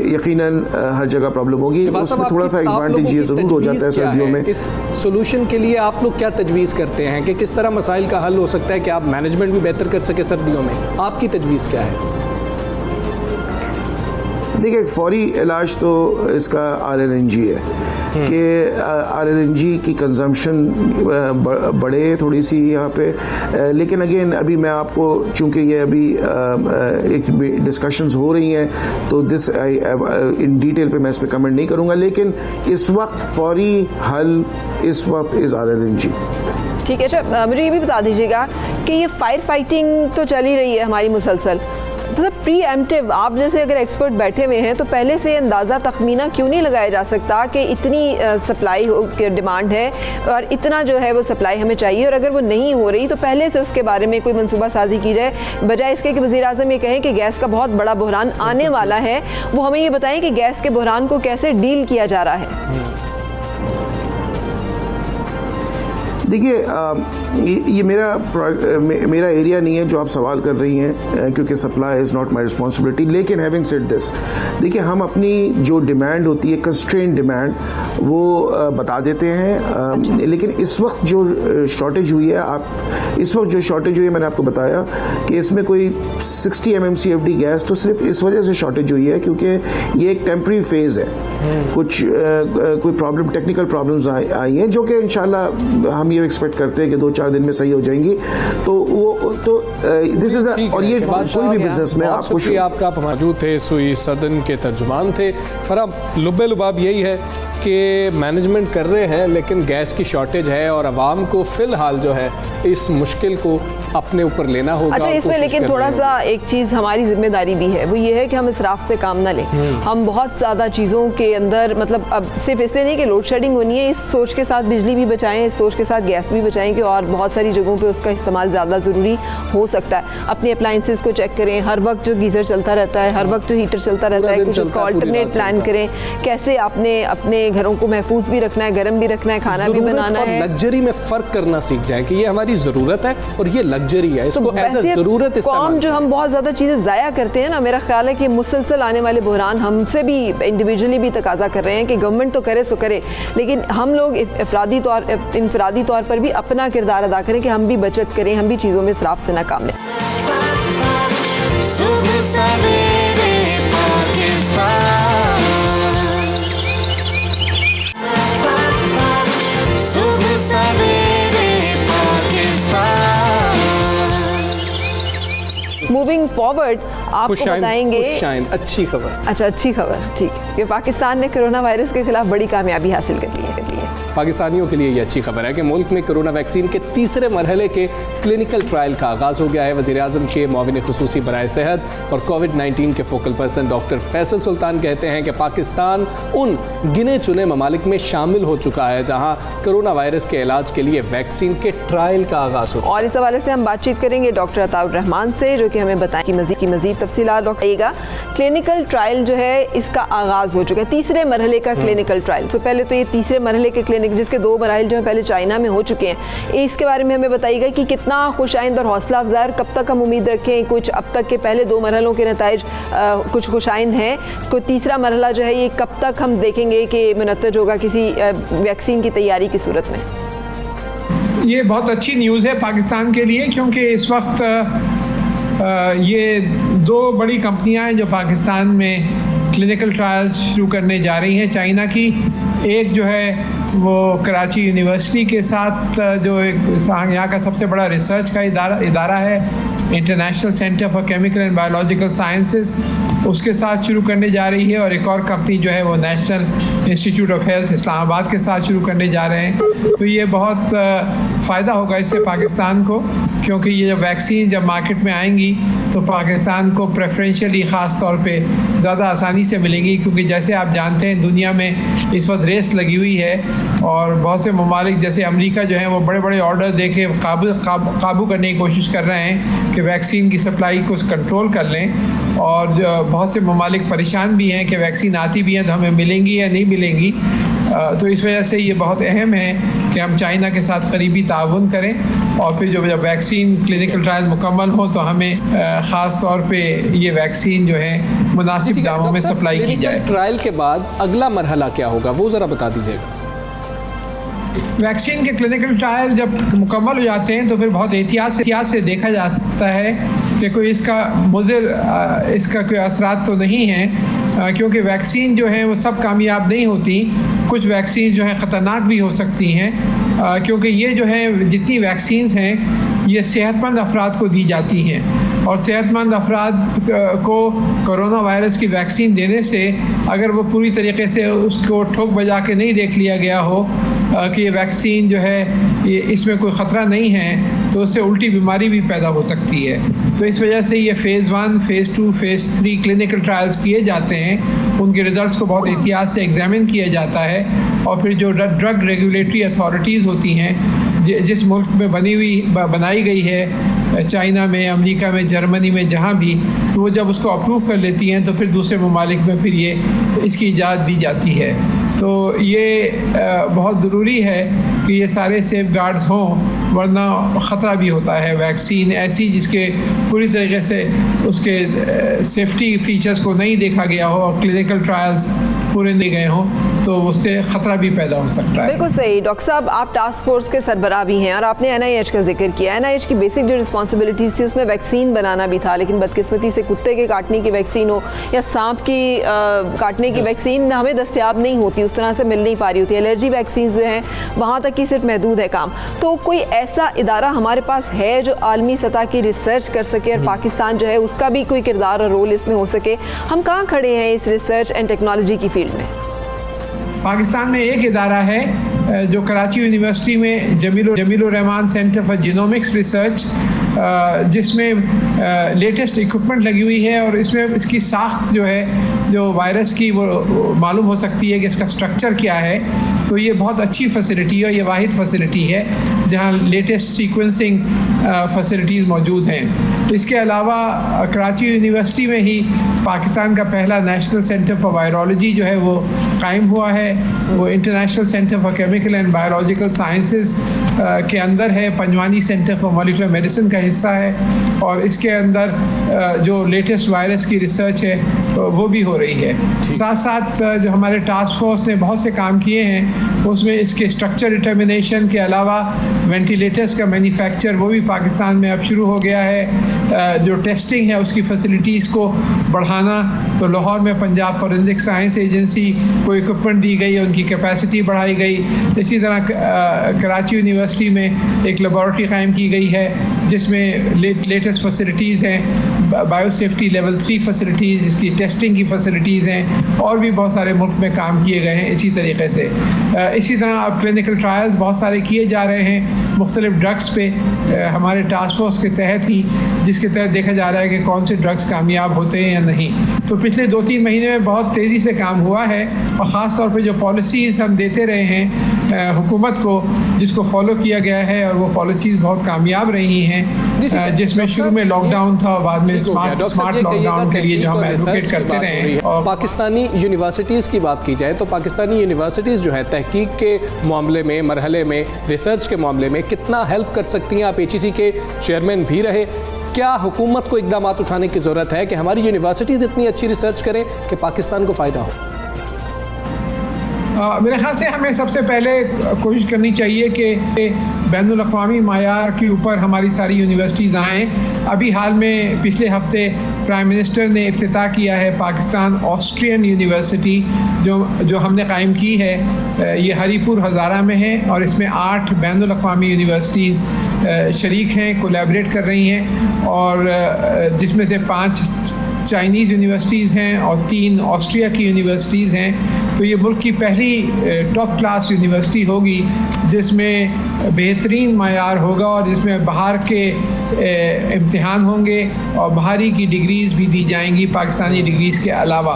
यकीनन हर जगह प्रॉब्लम होगी। उसमें थोड़ा सा एडवांटेज ये ज़रूर हो जाता है सर्दियों में। इस सोल्यूशन के लिए आप लोग क्या तजवीज़ करते हैं कि किस तरह मसाइल का हल हो सकता है कि आप मैनेजमेंट भी बेहतर कर सके सर्दियों में? आपकी तजवीज़ क्या है? देखिए, फौरी इलाज तो इसका RLNG है कि RLNG की कंजम्पशन बढ़े थोड़ी सी यहाँ पे, लेकिन अगेन अभी मैं आपको, चूँकि ये अभी एक डिस्कशंस हो रही हैं, तो दिस इन डिटेल पे मैं इस पर कमेंट नहीं करूँगा, लेकिन इस वक्त फौरी हल इस वक्त इज़ RLNG। ठीक है। अच्छा, मुझे ये भी बता दीजिएगा कि ये फायर फाइटिंग तो चल ही रही है हमारी मुसलसल, मतलब प्री एम्प्टिव, आप जैसे अगर एक्सपर्ट बैठे हुए हैं तो पहले से अंदाज़ा तखमीना क्यों नहीं लगाया जा सकता कि इतनी सप्लाई की डिमांड है और इतना जो है वो सप्लाई हमें चाहिए, और अगर वो नहीं हो रही तो पहले से उसके बारे में कोई मंसूबा साजी की जाए, बजाय इसके कि वज़ीर आज़म ये कहें कि गैस का बहुत बड़ा बहरान आने वाला है। वो हमें ये बताएं कि गैस के बहरान को कैसे डील किया जा रहा है। देखिए, ये मेरा एरिया नहीं है जो आप सवाल कर रही हैं, क्योंकि supply is not my responsibility. लेकिन हैविंग सेड दिस, देखिए, हम अपनी जो डिमांड होती है, कंस्ट्रेंट डिमांड, वो बता देते हैं। लेकिन इस वक्त जो शॉर्टेज हुई है, मैंने आपको बताया कि इसमें कोई 60 MMCFD गैस तो सिर्फ इस वजह से शॉर्टेज हुई है क्योंकि ये एक टेम्प्रेरी फेज़ है। कोई प्रॉब्लम, टेक्निकल प्रॉब्लम्स आई हैं जो कि इंशाल्लाह हम ये एक्सपेक्ट करते हैं कि 2-4 दिन में सही हो जाएंगी। तो वो तो दिस इज, और ये कोई भी बिजनेस में आपको शुक्रिया आपका, मौजूद थे सुई सदन के तर्जुमान थे। फराम लुब्बे लुबाब यही है कि मैनेजमेंट कर रहे हैं लेकिन गैस की शॉर्टेज है और आवाम को फ़िलहाल जो है इस मुश्किल को अपने ऊपर लेना होगा। अच्छा, इसमें लेकिन थोड़ा सा एक चीज़ हमारी जिम्मेदारी भी है, वो ये है कि हम इसराफ से काम ना लें। हम बहुत ज़्यादा चीज़ों के अंदर, मतलब अब सिर्फ इसलिए नहीं कि लोड शेडिंग होनी है, इस सोच के साथ बिजली भी बचाएं, इस सोच के साथ गैस भी बचाएं कि और बहुत सारी जगहों पे उसका इस्तेमाल ज़्यादा ज़रूरी हो सकता है। अपने अप्लाइंसेस को चेक करें, हर वक्त जो गीज़र चलता रहता है, हर वक्त जो हीटर चलता रहता है, कुछ उसका ऑल्टरनेट प्लान करें, कैसे आपने अपने घरों को महफूज भी रखना है, गर्म भी रखना है, खाना भी बनाना है। लग्जरी में फ़र्क करना सीख जाएं कि ये हमारी ज़रूरत है और ये लग्जरी है, इसको ज़रूरत कौम जो हम बहुत ज़्यादा चीज़ें ज़ाया करते हैं ना, मेरा ख्याल है कि मुसलसल आने वाले बहरान हमसे भी इंडिविजुअली भी तकाजा कर रहे हैं कि गवर्नमेंट तो करे सो करे, लेकिन हम लोग इनफरादी तौर पर भी अपना किरदार अदा करें कि हम भी बचत करें, हम भी चीज़ों में इसराफ से ना काम लें। सुबह सवेरे पाकिस्तान, सुबह सवेरे पाकिस्तान। मूविंग फॉरवर्ड आपको बताएंगे अच्छी खबर। अच्छा, अच्छी खबर, ठीक है, कि पाकिस्तान ने कोरोना वायरस के खिलाफ बड़ी कामयाबी हासिल कर ली है। पाकिस्तानियों के लिए ये अच्छी खबर है कि मुल्क में कोरोना वैक्सीन के तीसरे मरहले के क्लिनिकल ट्रायल का आगाज़ हो गया है। वज़ीर आज़म के मुआविन ख़ुसूसी बराए सेहत और कोविड-19 के फोकल पर्सन डॉक्टर फैसल सुल्तान कहते हैं कि पाकिस्तान उन गिने चुने ममालिक में शामिल हो चुका है जहाँ कोरोना वायरस के इलाज के लिए वैक्सीन के ट्रायल का आगाज़ हो चुका है। और इस हवाले से हम बातचीत करेंगे डॉक्टर अताउर रहमान से, जो कि हमें बताएं कि मज़ीद तफसीलात। डॉक्टर, क्लिनिकल ट्रायल जो है इसका आगाज़ हो चुका है, तीसरे मरहले का क्लिनिकल ट्रायल। तो पहले तो ये तीसरे मरहले के क्लिनिक, जिसके 2 मराहिल जो है पहले चाइना में हो चुके हैं, इसके बारे में हमें बताइएगा कि कितना खुशाइंद और हौसला अफजा, कब तक हम उम्मीद रखें? कुछ अब तक के पहले 2 मरहलों के नताइज कुछ खुशाइंद हैं, कोई तीसरा मरहला जो है ये कब तक हम देखेंगे कि मुनत्तज होगा किसी वैक्सीन की तैयारी की सूरत में? ये बहुत अच्छी न्यूज़ है पाकिस्तान के लिए, क्योंकि इस वक्त ये 2 बड़ी कंपनियां हैं जो पाकिस्तान में क्लिनिकल ट्रायल्स शुरू करने जा रही हैं। चाइना की एक जो है वो कराची यूनिवर्सिटी के साथ, जो एक यहाँ का सबसे बड़ा रिसर्च का इदारा है, international centre for chemical and biological sciences, उसके साथ शुरू करने जा रही है। और एक और कंपनी जो है वो national institute of health Islamabad के साथ शुरू करने जा रहे हैं। तो ये बहुत फ़ायदा होगा इससे पाकिस्तान को, क्योंकि ये जब वैक्सीन जब मार्केट में आएंगी तो पाकिस्तान को प्रेफरेंशियली ख़ास तौर पे ज़्यादा आसानी से मिलेंगी, क्योंकि जैसे आप जानते हैं दुनिया में इस वक्त रेस लगी हुई है और बहुत से ममालिक जैसे अमेरिका जो है वो बड़े बड़े ऑर्डर दे के काबू करने की कोशिश कर रहे हैं कि वैक्सीन की सप्लाई को कंट्रोल कर लें। और बहुत से ममालिक परेशान भी हैं कि वैक्सीन आती भी हैं तो हमें मिलेंगी या नहीं मिलेंगी। तो इस वजह से ये बहुत अहम है कि हम चाइना के साथ करीबी ताउन करें और फिर जब वैक्सीन क्लिनिकल ट्रायल मुकम्मल हो तो हमें ख़ास तौर पे ये वैक्सीन जो है मुनासिब दामों में सप्लाई की जाए। ट्रायल के बाद अगला मरहला क्या होगा वो ज़रा बता दीजिएगा। वैक्सीन के क्लिनिकल ट्रायल जब मुकम्मल हो जाते हैं तो फिर बहुत एहतियात से देखा जाता है कि कोई इसका मुज़िर इसका कोई असरात तो नहीं है। क्योंकि वैक्सीन जो है वो सब कामयाब नहीं होती, कुछ वैक्सीन जो हैं ख़तरनाक भी हो सकती हैं, क्योंकि ये जो है जितनी वैक्सीन्स हैं ये सेहतमंद अफराद को दी जाती हैं, और सेहतमंद अफराद को कोरोना वायरस की वैक्सीन देने से अगर वो पूरी तरीके से उसको ठोक बजा के नहीं देख लिया गया हो कि ये वैक्सीन जो है ये इसमें कोई ख़तरा नहीं है, तो उससे उल्टी बीमारी भी पैदा हो सकती है। तो इस वजह से ये phase 1, phase 2, phase 3 clinical trials किए जाते हैं, उनके रिज़ल्ट्स को बहुत एहतियात से एग्ज़ामिन किया जाता है, और फिर जो ड्रग रेगुलेटरी अथॉरिटीज़ होती हैं जिस मुल्क में बनाई गई है, चाइना में, अमेरिका में, जर्मनी में, जहाँ भी, तो वो जब उसको अप्रूव कर लेती हैं तो फिर दूसरे ममालिक में फिर ये इसकी इजाज़त दी जाती है। तो ये बहुत ज़रूरी है कि ये सारे सेफ गार्ड्स हों, वरना ख़तरा भी होता है। वैक्सीन ऐसी जिसके पूरी तरीके से उसके सेफ्टी फीचर्स को नहीं देखा गया हो और क्लिनिकल ट्रायल्स पूरे नहीं गए हों, तो उससे ख़तरा भी पैदा हो सकता है। बिल्कुल सही। डॉक्टर साहब, आप टास्क फोर्स के सरबराह भी हैं और आपने NIH का जिक्र किया। NIH की बेसिक जो रिस्पॉन्सिबिलिटीज़ थी उसमें वैक्सीन बनाना भी था, लेकिन बदकिस्मती से कुत्ते के काटने की वैक्सीन हो या सांप की काटने की वैक्सीन हमें दस्तयाब नहीं होती, उस तरह से मिल नहीं पा रही होती। एलर्जी वैक्सीन जो हैं वहाँ तक ही सिर्फ महदूद है काम। तो कोई ऐसा इदारा हमारे पास है जो आलमी सतह की रिसर्च कर सके और पाकिस्तान जो है उसका भी कोई किरदार और रोल इसमें हो सके? हम कहाँ खड़े हैं इस रिसर्च एंड टेक्नोलॉजी की फील्ड में? पाकिस्तान में एक इदारा है जो कराची यूनिवर्सिटी में Jamilur Rahman centre for genomics research, जिसमें लेटेस्ट इक्विपमेंट लगी हुई है, और इसमें इसकी साख्त जो है जो वायरस की वो मालूम हो सकती है कि इसका स्ट्रक्चर क्या है। तो ये बहुत अच्छी फैसिलिटी है, ये वाहिद फैसिलिटी है जहाँ लेटेस्ट सीक्वेंसिंग फैसिलिटीज़ मौजूद हैं। इसके अलावा कराची यूनिवर्सिटी में ही पाकिस्तान का पहला नेशनल सेंटर फॉर वायरोलॉजी जो है वो कायम हुआ है। वो international centre for chemical and biological sciences के अंदर है। Panjwani centre for molecular medicine का हिस्सा है, और इसके अंदर जो लेटेस्ट वायरस की रिसर्च है वो भी हो रही है। साथ साथ जो हमारे टास्क फोर्स ने बहुत से काम किए हैं, उसमें इसके स्ट्रक्चर डिटर्मिनेशन के अलावा वेंटिलेटर्स का मैन्युफैक्चर वो भी पाकिस्तान में अब शुरू हो गया है। जो टेस्टिंग है उसकी फैसिलिटीज़ को बढ़ाना, तो लाहौर में पंजाब फॉरेंसिक साइंस एजेंसी को इक्विपमेंट दी गई, उनकी कैपेसिटी बढ़ाई गई। इसी तरह कराची यूनिवर्सिटी में एक लेबॉरेटरी कायम की गई है जिसमें लेटेस्ट फैसिलिटीज़ हैं, बायो सेफ्टी लेवल 3 फैसिलिटीज़, इसकी टेस्टिंग की फैसिलिटीज़ हैं, और भी बहुत सारे मुल्क में काम किए गए हैं इसी तरीके से। इसी तरह अब क्लिनिकल ट्रायल्स बहुत सारे किए जा रहे हैं मुख्तलिफ ड्रग्स पे, हमारे टास्क फोर्स के तहत ही, जिसके तहत देखा जा रहा है कि कौन से ड्रग्स कामयाब होते हैं या नहीं। तो पिछले 2-3 महीने में बहुत तेज़ी से काम हुआ है, और ख़ास तौर पे जो पॉलिसीज़ हम देते रहे हैं हुकूमत को, जिसको फॉलो किया गया है, और वो पॉलिसीज़ बहुत कामयाब रही हैं, जिसमें शुरू में लॉकडाउन था, बाद में स्मार्ट लॉकडाउन के लिए जो हम एडवोकेट करते रहे। और पाकिस्तानी यूनिवर्सिटीज़ की बात की जाए तो पाकिस्तानी यूनिवर्सिटीज़ जो है तहकीक के मामले में, मरहले में, रिसर्च के मामले में कितना हेल्प कर सकती हैं? आप HEC के चेयरमैन भी रहे, क्या हुकूमत को इकदाम उठाने की ज़रूरत है कि हमारी यूनिवर्सिटीज़ इतनी अच्छी रिसर्च करें कि पाकिस्तान को फ़ायदा हो? मेरे ख्याल से हमें सबसे पहले कोशिश करनी चाहिए कि बैनुल अक़वामी मायार के ऊपर हमारी सारी यूनिवर्सिटीज़ आएँ। अभी हाल में पिछले हफ्ते प्राइम मिनिस्टर ने इफ्तिताह किया है पाकिस्तान ऑस्ट्रियन यूनिवर्सिटी जो हमने कायम की है। ये हरीपुर हज़ारा में है, और इसमें 8 बैनुल अक़वामी यूनिवर्सिटीज़ शरीक हैं, कोलैबोरेट कर रही हैं, और जिसमें से 5 चाइनीज़ यूनिवर्सिटीज़ हैं और 3 ऑस्ट्रिया की यूनिवर्सिटीज़ हैं। तो ये मुल्क की पहली टॉप क्लास यूनिवर्सिटी होगी जिसमें बेहतरीन मायार होगा, और जिसमें बाहर के इम्तिहान होंगे और बाहरी की डिग्रीज़ भी दी जाएंगी पाकिस्तानी डिग्रीज़ के अलावा।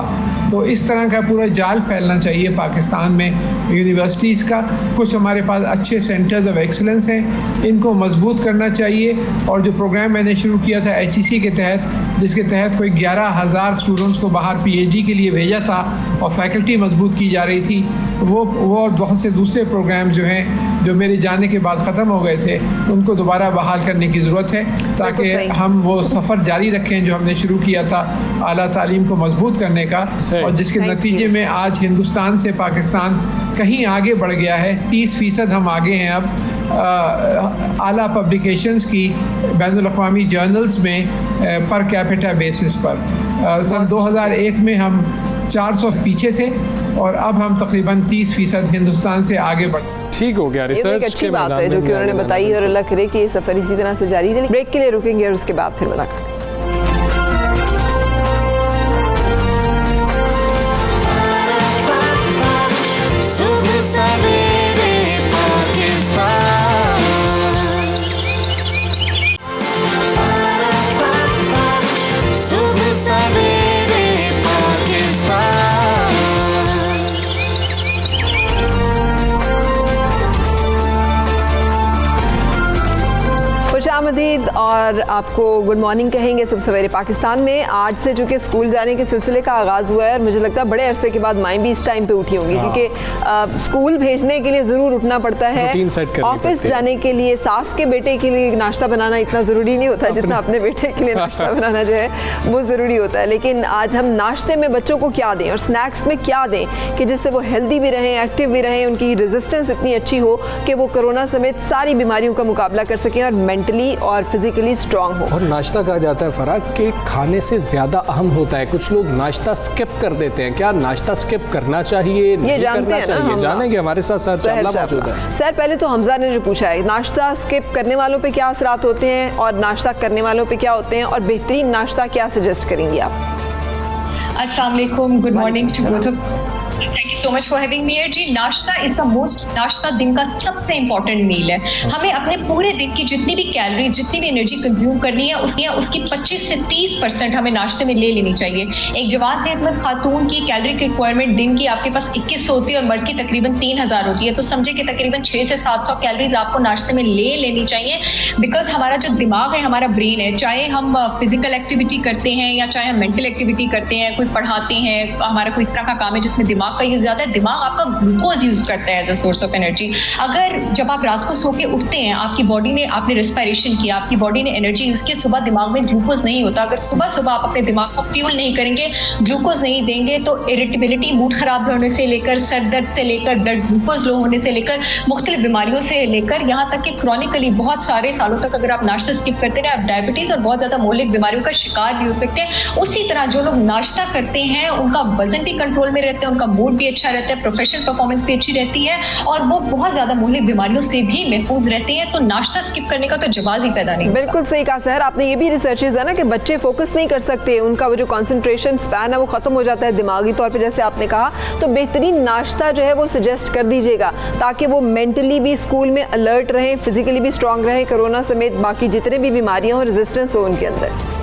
तो इस तरह का पूरा जाल फैलना चाहिए पाकिस्तान में यूनिवर्सिटीज़ का। कुछ हमारे पास अच्छे सेंटर्स ऑफ एक्सीलेंस हैं, इनको मजबूत करना चाहिए। और जो प्रोग्राम मैंने शुरू किया था HEC के तहत, जिसके तहत कोई 11,000 स्टूडेंट्स को बाहर PhD के लिए भेजा था और फैकल्टी मजबूत की जा रही थी, वो और बहुत से दूसरे प्रोग्राम जो हैं जो मेरे जाने के बाद ख़त्म हो गए थे, उनको दोबारा बहाल करने की ज़रूरत है, ताकि हम वो सफ़र जारी रखें जो हमने शुरू किया था आला तालीम को मजबूत करने का, और जिसके नतीजे में आज हिंदुस्तान से पाकिस्तान कहीं आगे बढ़ गया है। 30% हम आगे हैं अब आला पब्लिकेशंस की बैनुल अक़वामी जर्नल्स में पर कैपिटा बेसिस पर। सन 2001 में हम 400 पीछे थे और अब हम तकरीबन 30% हिंदुस्तान से आगे बढ़। ठीक हो गया, ये तो रिसर्च एक अच्छी के बात है जो कि उन्होंने बताई और अल्लाह करे कि ये सफर इसी तरह से जारी रहे। ब्रेक के लिए रुकेंगे और उसके बाद फिर मुलाकात। सुबह सवेरे पाकिस्तान, सुबह सवेरे पाकिस्तान। खुशामदीद और आपको गुड मॉर्निंग कहेंगे सुबह सवेरे पाकिस्तान में। आज से चूँकि स्कूल जाने के सिलसिले का आगाज़ हुआ है और मुझे लगता है बड़े अरसे के बाद माएँ भी इस टाइम पे उठी होंगी, क्योंकि स्कूल भेजने के लिए ज़रूर उठना पड़ता है। ऑफिस जाने के लिए सास के बेटे के लिए नाश्ता बनाना इतना ज़रूरी नहीं होता जितना अपने बेटे के लिए नाश्ता बनाना जो है वो ज़रूरी होता है। लेकिन आज हम नाश्ते में बच्चों को क्या दें और स्नैक्स में क्या दें कि जिससे वो हेल्दी भी रहें, एक्टिव भी रहें, उनकी रेजिस्टेंस इतनी अच्छी हो कि वो कोरोना समेत सारी बीमारियों का मुकाबला कर सकें और मेंटली और फिजिकली स्ट्रांग हो। और नाश्ता कहा जाता है फराग के खाने से ज्यादा अहम होता है। कुछ लोग नाश्ता स्किप कर देते हैं, क्या नाश्ता स्किप करना चाहिए, नहीं करना चाहिए? जानेंगे, हमारे साथ चावला मौजूद है। सर पहले तो हमजा ने जो पूछा है नाश्ता स्किप करने वालों पे क्या असरात होते हैं और नाश्ता करने वालों पे क्या होते हैं और बेहतरीन नाश्ता क्या सजेस्ट करेंगी आप? अस्सलाम वालेकुम, good morning to both of. Thank you so much for having me here. जी, नाश्ता इज द मोस्ट, नाश्ता दिन का सबसे इंपॉर्टेंट मील है। हमें अपने पूरे दिन की जितनी भी कैलोरीज, जितनी भी एनर्जी कंज्यूम करनी है उसकी 25 से 30% हमें नाश्ते में ले लेनी चाहिए। एक जवान सेहतमंद खातून की कैलोरी की रिक्वायरमेंट दिन की आपके पास 2100 होती है और मर्द की तकरीबन 3000 होती है, तो समझे कि तकरीबन 600 से 700 कैलोरीज आपको नाश्ते में ले लेनी चाहिए। बिकॉज हमारा जो दिमाग है, हमारा ब्रेन है, चाहे हम फिजिकल एक्टिविटी करते हैं या चाहे हम मेंटल एक्टिविटी करते हैं, कोई पढ़ाते हैं, हमारा कोई इस तरह का काम है जिसमें दिमाग का यूज ज्यादा है, दिमाग आपका ग्लूकोज यूज करता है as a source of energy. अगर जब आप रात को सो के उठते हैं, आपकी बॉडी ने, आपने रेस्पिरेशन किया, आपकी बॉडी ने एनर्जी यूज की, सुबह दिमाग में ग्लूकोज नहीं होता। अगर सुबह सुबह आप अपने दिमाग को फ्यूल नहीं करेंगे, ग्लूकोज नहीं देंगे, तो इरिटेबिलिटी, मूड खराब होने से लेकर, सर दर्द से लेकर, ब्लड ग्लूकोज लो होने से लेकर, मुख्तलिफ बीमारियों से लेकर यहाँ तक कि क्रॉनिकली बहुत सारे सालों तक अगर आप नाश्ता स्किप करते रहे, आप डायबिटीज और बहुत ज्यादा मौलिक बीमारियों का शिकार भी हो सकते हैं। उसी तरह जो लोग नाश्ता करते हैं उनका वजन भी कंट्रोल में रहता है, उनका मूड भी अच्छा रहता है, प्रोफेशनल परफॉर्मेंस भी अच्छी रहती है और वो बहुत ज्यादा मौलिक बीमारियों से भी महफूज रहते हैं। तो नाश्ता स्किप करने का तो जवाब ही पैदा नहीं। बिल्कुल सही कहा सहर आपने। ये भी रिसर्चेस है ना कि बच्चे फोकस नहीं कर सकते, उनका वो जो कंसंट्रेशन स्पैन है वो खत्म हो जाता है दिमागी तौर पे, जैसे आपने कहा। तो बेहतरीन नाश्ता जो है वो सजेस्ट कर दीजिएगा ताकि वो मेंटली भी स्कूल में अलर्ट रहें, फिजिकली भी स्ट्रांग रहें, कोरोना समेत बाकी जितने भी बीमारियां हो, रेजिस्टेंस हो उनके अंदर।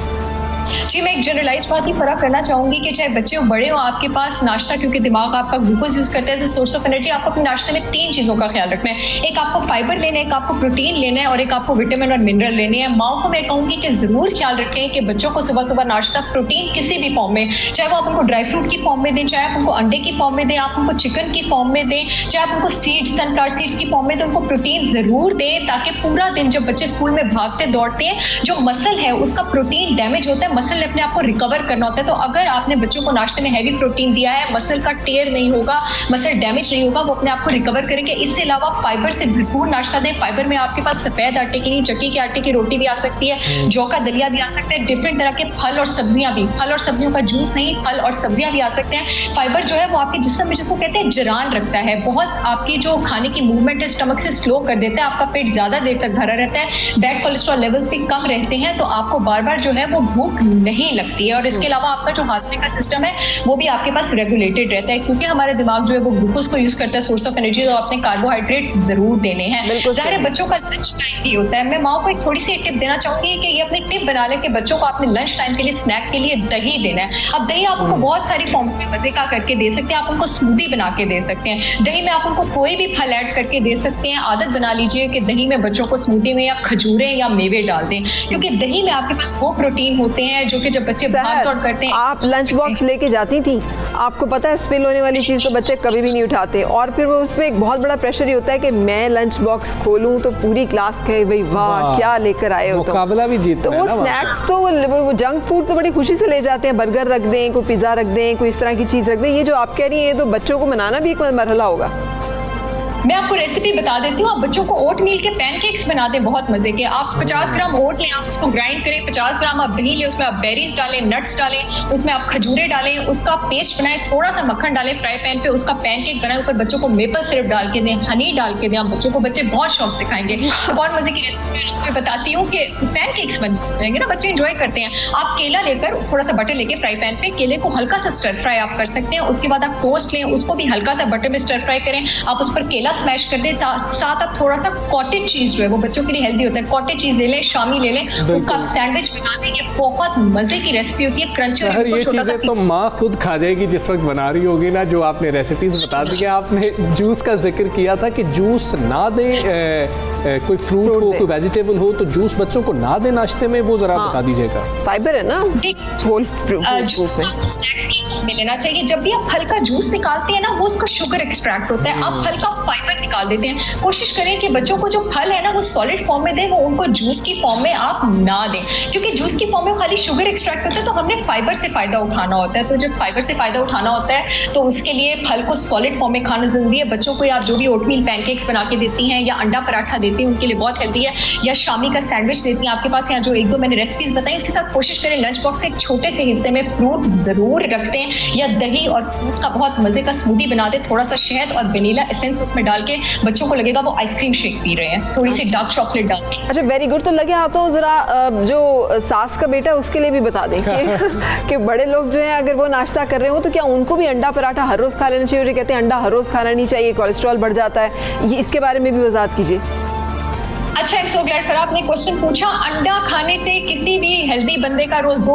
जी, मैं एक जनरलाइज बात ही फर्क करना चाहूंगी कि चाहे बच्चे हो बड़े हो, आपके पास नाश्ता, क्योंकि दिमाग आपका ग्लूकोज यूज करता है as a source of energy, आपको अपने नाश्ते में 3 चीजों का ख्याल रखना है। एक आपको फाइबर लेना है, एक आपको प्रोटीन लेना है और एक आपको विटामिन और मिनरल लेने हैं। माओ को मैं कहूंगी कि जरूर ख्याल रखें कि बच्चों को सुबह सुबह नाश्ता प्रोटीन किसी भी फॉर्म में, चाहे वो आप उनको ड्राई फ्रूट की फॉर्म में दें, चाहे आप उनको अंडे की फॉर्म में दें, आप उनको चिकन की फॉर्म में दें, चाहे आप उनको सीड्स, सनफ्लावर सीड्स की फॉर्म में दें, उनको प्रोटीन जरूर दें ताकि पूरा दिन जब बच्चे स्कूल में भागते दौड़ते हैं, जो मसल है उसका प्रोटीन डैमेज होता है, मसल ने अपने आप को रिकवर करना होता है। तो अगर आपने बच्चों को नाश्ते में हैवी प्रोटीन दिया है, मसल का टेयर नहीं होगा, मसल डैमेज नहीं होगा, वो अपने आप को रिकवर करेंगे। इससे अलावा फाइबर से भरपूर नाश्ता दें। फाइबर में आपके पास सफेद आटे की नहीं, चक्की के आटे की रोटी भी आ सकती है, जौ का दलिया भी आ सकता है, डिफरेंट तरह के फल और सब्जियां भी, फल और सब्जियों का जूस नहीं, फल और सब्जियां भी आ सकते हैं। फाइबर जो है वो आपके जिस्म में, जिसको कहते हैं जरान रखता है, बहुत आपकी जो खाने की मूवमेंट है स्टमक से स्लो कर देता है, आपका पेट ज्यादा देर तक भरा रहता है, बैड कोलेस्ट्रॉल लेवल्स भी कम रहते हैं, तो आपको बार बार जो है वो भूख नहीं लगती है। और इसके अलावा आपका जो हाजमे का सिस्टम है वो भी आपके पास रेगुलेटेड रहता है, क्योंकि हमारे दिमाग जो है वो ग्लूकोज को यूज करता है सोर्स ऑफ एनर्जी, तो आपने कार्बोहाइड्रेट्स जरूर देने हैं। ज़ाहिर है बच्चों का लंच टाइम भी होता है। मैं माओ को एक थोड़ी सी टिप देना चाहूंगी कि ये अपनी टिप बना ले कि बच्चों को आपने लंच टाइम के लिए, स्नैक के लिए दही देना है। अब दही आप उनको बहुत सारी फॉर्म्स में मजे का करके दे सकते हैं। आप उनको स्मूदी बना के दे सकते हैं, दही में आप उनको कोई भी फल ऐड करके दे सकते हैं। आदत बना लीजिए कि दही में बच्चों को स्मूदी में या खजूरें या मेवे डाल दें, क्योंकि दही में आपके पास वो प्रोटीन होते हैं जो कि जब बच्चे भाग दौड़ करते हैं। आप लंच बॉक्स लेके जाती थी, आपको पता है स्पिल होने वाली चीज़ तो बच्चे कभी भी नहीं उठाते, और फिर वो उसमें एक बहुत बड़ा प्रेशर ही होता है कि मैं लंच बॉक्स खोलूं तो पूरी क्लास कहे भाई वाह क्या लेकर आए हो, मुकाबला भी जीतता है ना। तो वो स्नैक्स तो वो जंक फूड तो बड़ी खुशी से ले जाते हैं, बर्गर रख दें, कोई पिज़्ज़ा रख दें, कोई इस तरह की चीज़ रख दें। ये जो आप कह रही हैं ये तो बच्चों को मनाना भी एक मरहला होगा। मैं आपको रेसिपी बता देती हूँ। आप बच्चों को ओट मील के पैनकेक्स बना दें, बहुत मजे के। आप 50 ग्राम ओट लें, आप उसको ग्राइंड करें, 50 ग्राम आप दही लें, उसमें आप बेरीज डालें, नट्स डालें, उसमें आप खजूरें डालें, उसका पेस्ट बनाएं, थोड़ा सा मक्खन डालें फ्राई पैन पे, उसका पैनकेक बनाएं, ऊपर बच्चों को मेपल सिरप डाल के दें, हनी डाल के दें। आप बच्चों को, बच्चे बहुत शौक से खाएंगे। बहुत मजे की रेसिपी आपको बताती हूँ कि पैनकेक्स बन जाएंगे ना, बच्चे एंजॉय करते हैं। आप केला लेकर थोड़ा सा बटर लेके फ्राई पैन पे केले को हल्का सा स्टर फ्राई आप कर सकते हैं। उसके बाद आप टोस्ट लें, उसको भी हल्का सा बटर में स्टर फ्राई करें। आप उस पर केला स्मैश कर दें, साथ आप थोड़ा सा कॉटेज चीज जो है वो बच्चों के लिए हेल्दी होता है, कॉटेज चीज ले लें, शामी ले लें, उसका आप सैंडविच बना देंगे। बहुत मजे की रेसिपी होती है, क्रंची। और ये चीजें तो माँ खुद खा जाएगी जिस वक्त बना रही होगी ना, जो आपने रेसिपीज बता दी। आपने जूस का जिक्र किया था कि जूस ना दें, कोई फ्रूट हो, कोई वेजिटेबल हो, तो जूस बच्चों को ना दें नाश्ते में, वो जरा बता दीजिएगा। फाइबर है ना होल जूस में लेना चाहिए। जब भी आप फल का जूस निकालते हैं ना, वो उसका शुगर एक्सट्रैक्ट होता है, आप हल्का फाइबर निकाल देते हैं। कोशिश करें कि बच्चों को जो फल है ना वो सॉलिड फॉर्म में दें, वो उनको जूस की फॉर्म में आप ना दें, क्योंकि जूस की फॉर्म में खाली शुगर एक्सट्रैक्ट होता है। तो हमने फाइबर से फायदा उठाना होता है। तो जब फाइबर से फायदा उठाना होता है तो उसके लिए फल को सॉलिड फॉर्म में खाना जरूरी है। बच्चों को आप जो भी ओटमील पैनकेक्स बना के देती हैं या अंडा पराठा देती हैं, उनके लिए बहुत हेल्दी है। या शामी का सैंडविच देती हैं, आपके पास यहाँ जो एक दो मैंने रेसिपीज बताई, उसके साथ कोशिश करें लंच बॉक्स से एक छोटे से हिस्से में फ्रूट जरूर रखते हैं, या दही और फ्रूट का बहुत मजे का स्मूदी बना दे, थोड़ा सा शहद और वेनिला एसेंस उसमें डाल के, बच्चों को लगेगा वो आइसक्रीम शेक पी रहे हैं, थोड़ी सी डार्क चॉकलेट डाल के। अच्छा, वेरी गुड। तो लगे हाथों जरा जो सास का बेटा उसके लिए भी बता दें कि बड़े लोग जो हैं अगर वो नाश्ता कर रहे हो तो क्या उनको भी अंडा पराठा हर रोज खा लेना चाहिए? जो कहते हैं अंडा हर रोज खाना नहीं चाहिए, कोलेस्ट्रॉल बढ़ जाता है, ये इसके बारे में भी वजाहत कीजिए। अच्छा, I am so glad Farah आपने क्वेश्चन पूछा। अंडा खाने से किसी भी हेल्दी बंदे का रोज 2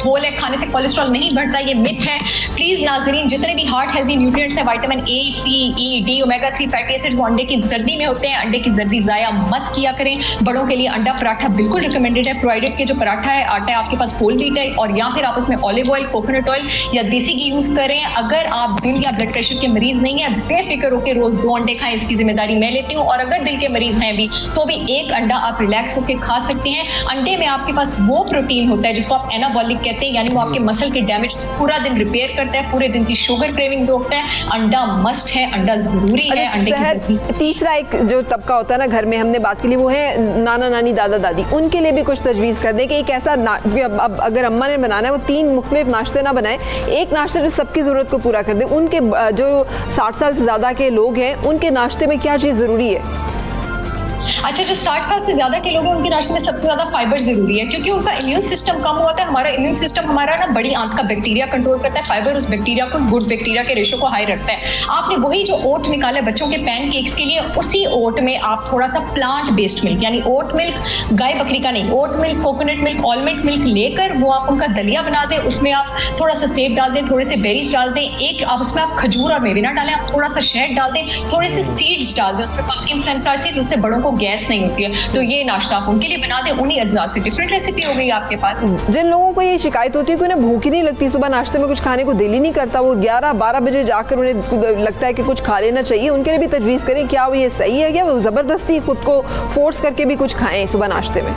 होल एग खाने से कोलेस्ट्रॉल नहीं बढ़ता, ये मिथ है। प्लीज नाजरीन, जितने भी हार्ट हेल्दी न्यूट्रिएंट्स हैं, vitamin A, C, E, D, omega 3 fatty acids, वो अंडे की जर्दी में होते हैं। अंडे की जर्दी जाया मत किया करें। बड़ों के लिए अंडा पराठा बिल्कुल रिकमेंडेड है, प्रोवाइडेड कि जो पराठा है, आटा है आपके पास होल व्हीट है, और या फिर आप उसमें ऑलिव ऑयल, कोकोनट ऑयल या देसी घी यूज करें। अगर आप दिल या ब्लड प्रेशर के मरीज नहीं है, बेफिक्र होकर रोज 2 अंडे खाएं, इसकी जिम्मेदारी मैं लेती हूँ। और अगर दिल के मरीज हैं भी तो भी 1 अंडा आप रिलैक्स होकर खा सकते हैं। अंडे में आपके पास वो प्रोटीन होता है जिसको आप एनाबॉलिक कहते हैं, यानी वो आपके मसल के डैमेज पूरा दिन रिपेयर करता है, पूरे दिन की शुगर क्रेविंग्स रोकता है। अंडा मस्ट है, अंडा जरूरी है। अंडे की तीसरा एक जो तबका होता है ना घर में, हमने बात की ली, वो है नाना नानी दादा दादी, उनके लिए भी कुछ तजवीज़ कर दें कि एक ऐसा अब अगर अम्मा ने बनाना है वो 3 मुख्तलिफ नाश्ते ना बनाए, एक नाश्ता जो सबकी ज़रूरत को पूरा कर दे। उनके जो 60 साल से ज़्यादा के लोग हैं, उनके नाश्ते में क्या चीज़ ज़रूरी है? अच्छा, जो 60 साल से ज्यादा के लोग हैं उनके नाश्ते में सबसे ज्यादा फाइबर जरूरी है, क्योंकि उनका इम्यून सिस्टम कम होता है। हमारा इम्यून सिस्टम हमारा ना बड़ी आंत का बैक्टीरिया कंट्रोल करता है। फाइबर उस बैक्टीरिया को, गुड बैक्टीरिया के रेशो को हाई रखता है। आपने वही जो ओट निकाला है बच्चों के पैनकेक्स के लिए, उसी ओट में आप थोड़ा सा प्लांट बेस्ड मिल्क, यानी ओट मिल्क, गाय बकरी का नहीं, oat milk, coconut milk, almond milk लेकर वो आप उनका दलिया बना दें। उसमें आप थोड़ा सा सेब डाल दें, थोड़े से बेरीज डाल दें, एक आप उसमें आप खजूर और मेवे ना डालें, आप थोड़ा सा शहद डाल दें, थोड़े से सीड्स डाल दें, उसमें पम्पकिन सनफ्लावर सीड्स, उससे बड़ों को गैस नहीं होती है। तो ये नाश्ता आप उनके लिए बना दें, उन्हीं अज्जा से डिफरेंट रेसिपी हो गई आपके पास। जिन लोगों को ये शिकायत होती है कि उन्हें भूख ही नहीं लगती, सुबह नाश्ते में कुछ खाने को दिल ही नहीं करता, वो 11-12 बजे जाकर उन्हें लगता है कि कुछ खा लेना चाहिए, उनके लिए भी तजवीज़ करें। क्या वो ये सही है, क्या वो ज़बरदस्ती खुद को फोर्स करके भी कुछ खाएं सुबह नाश्ते में?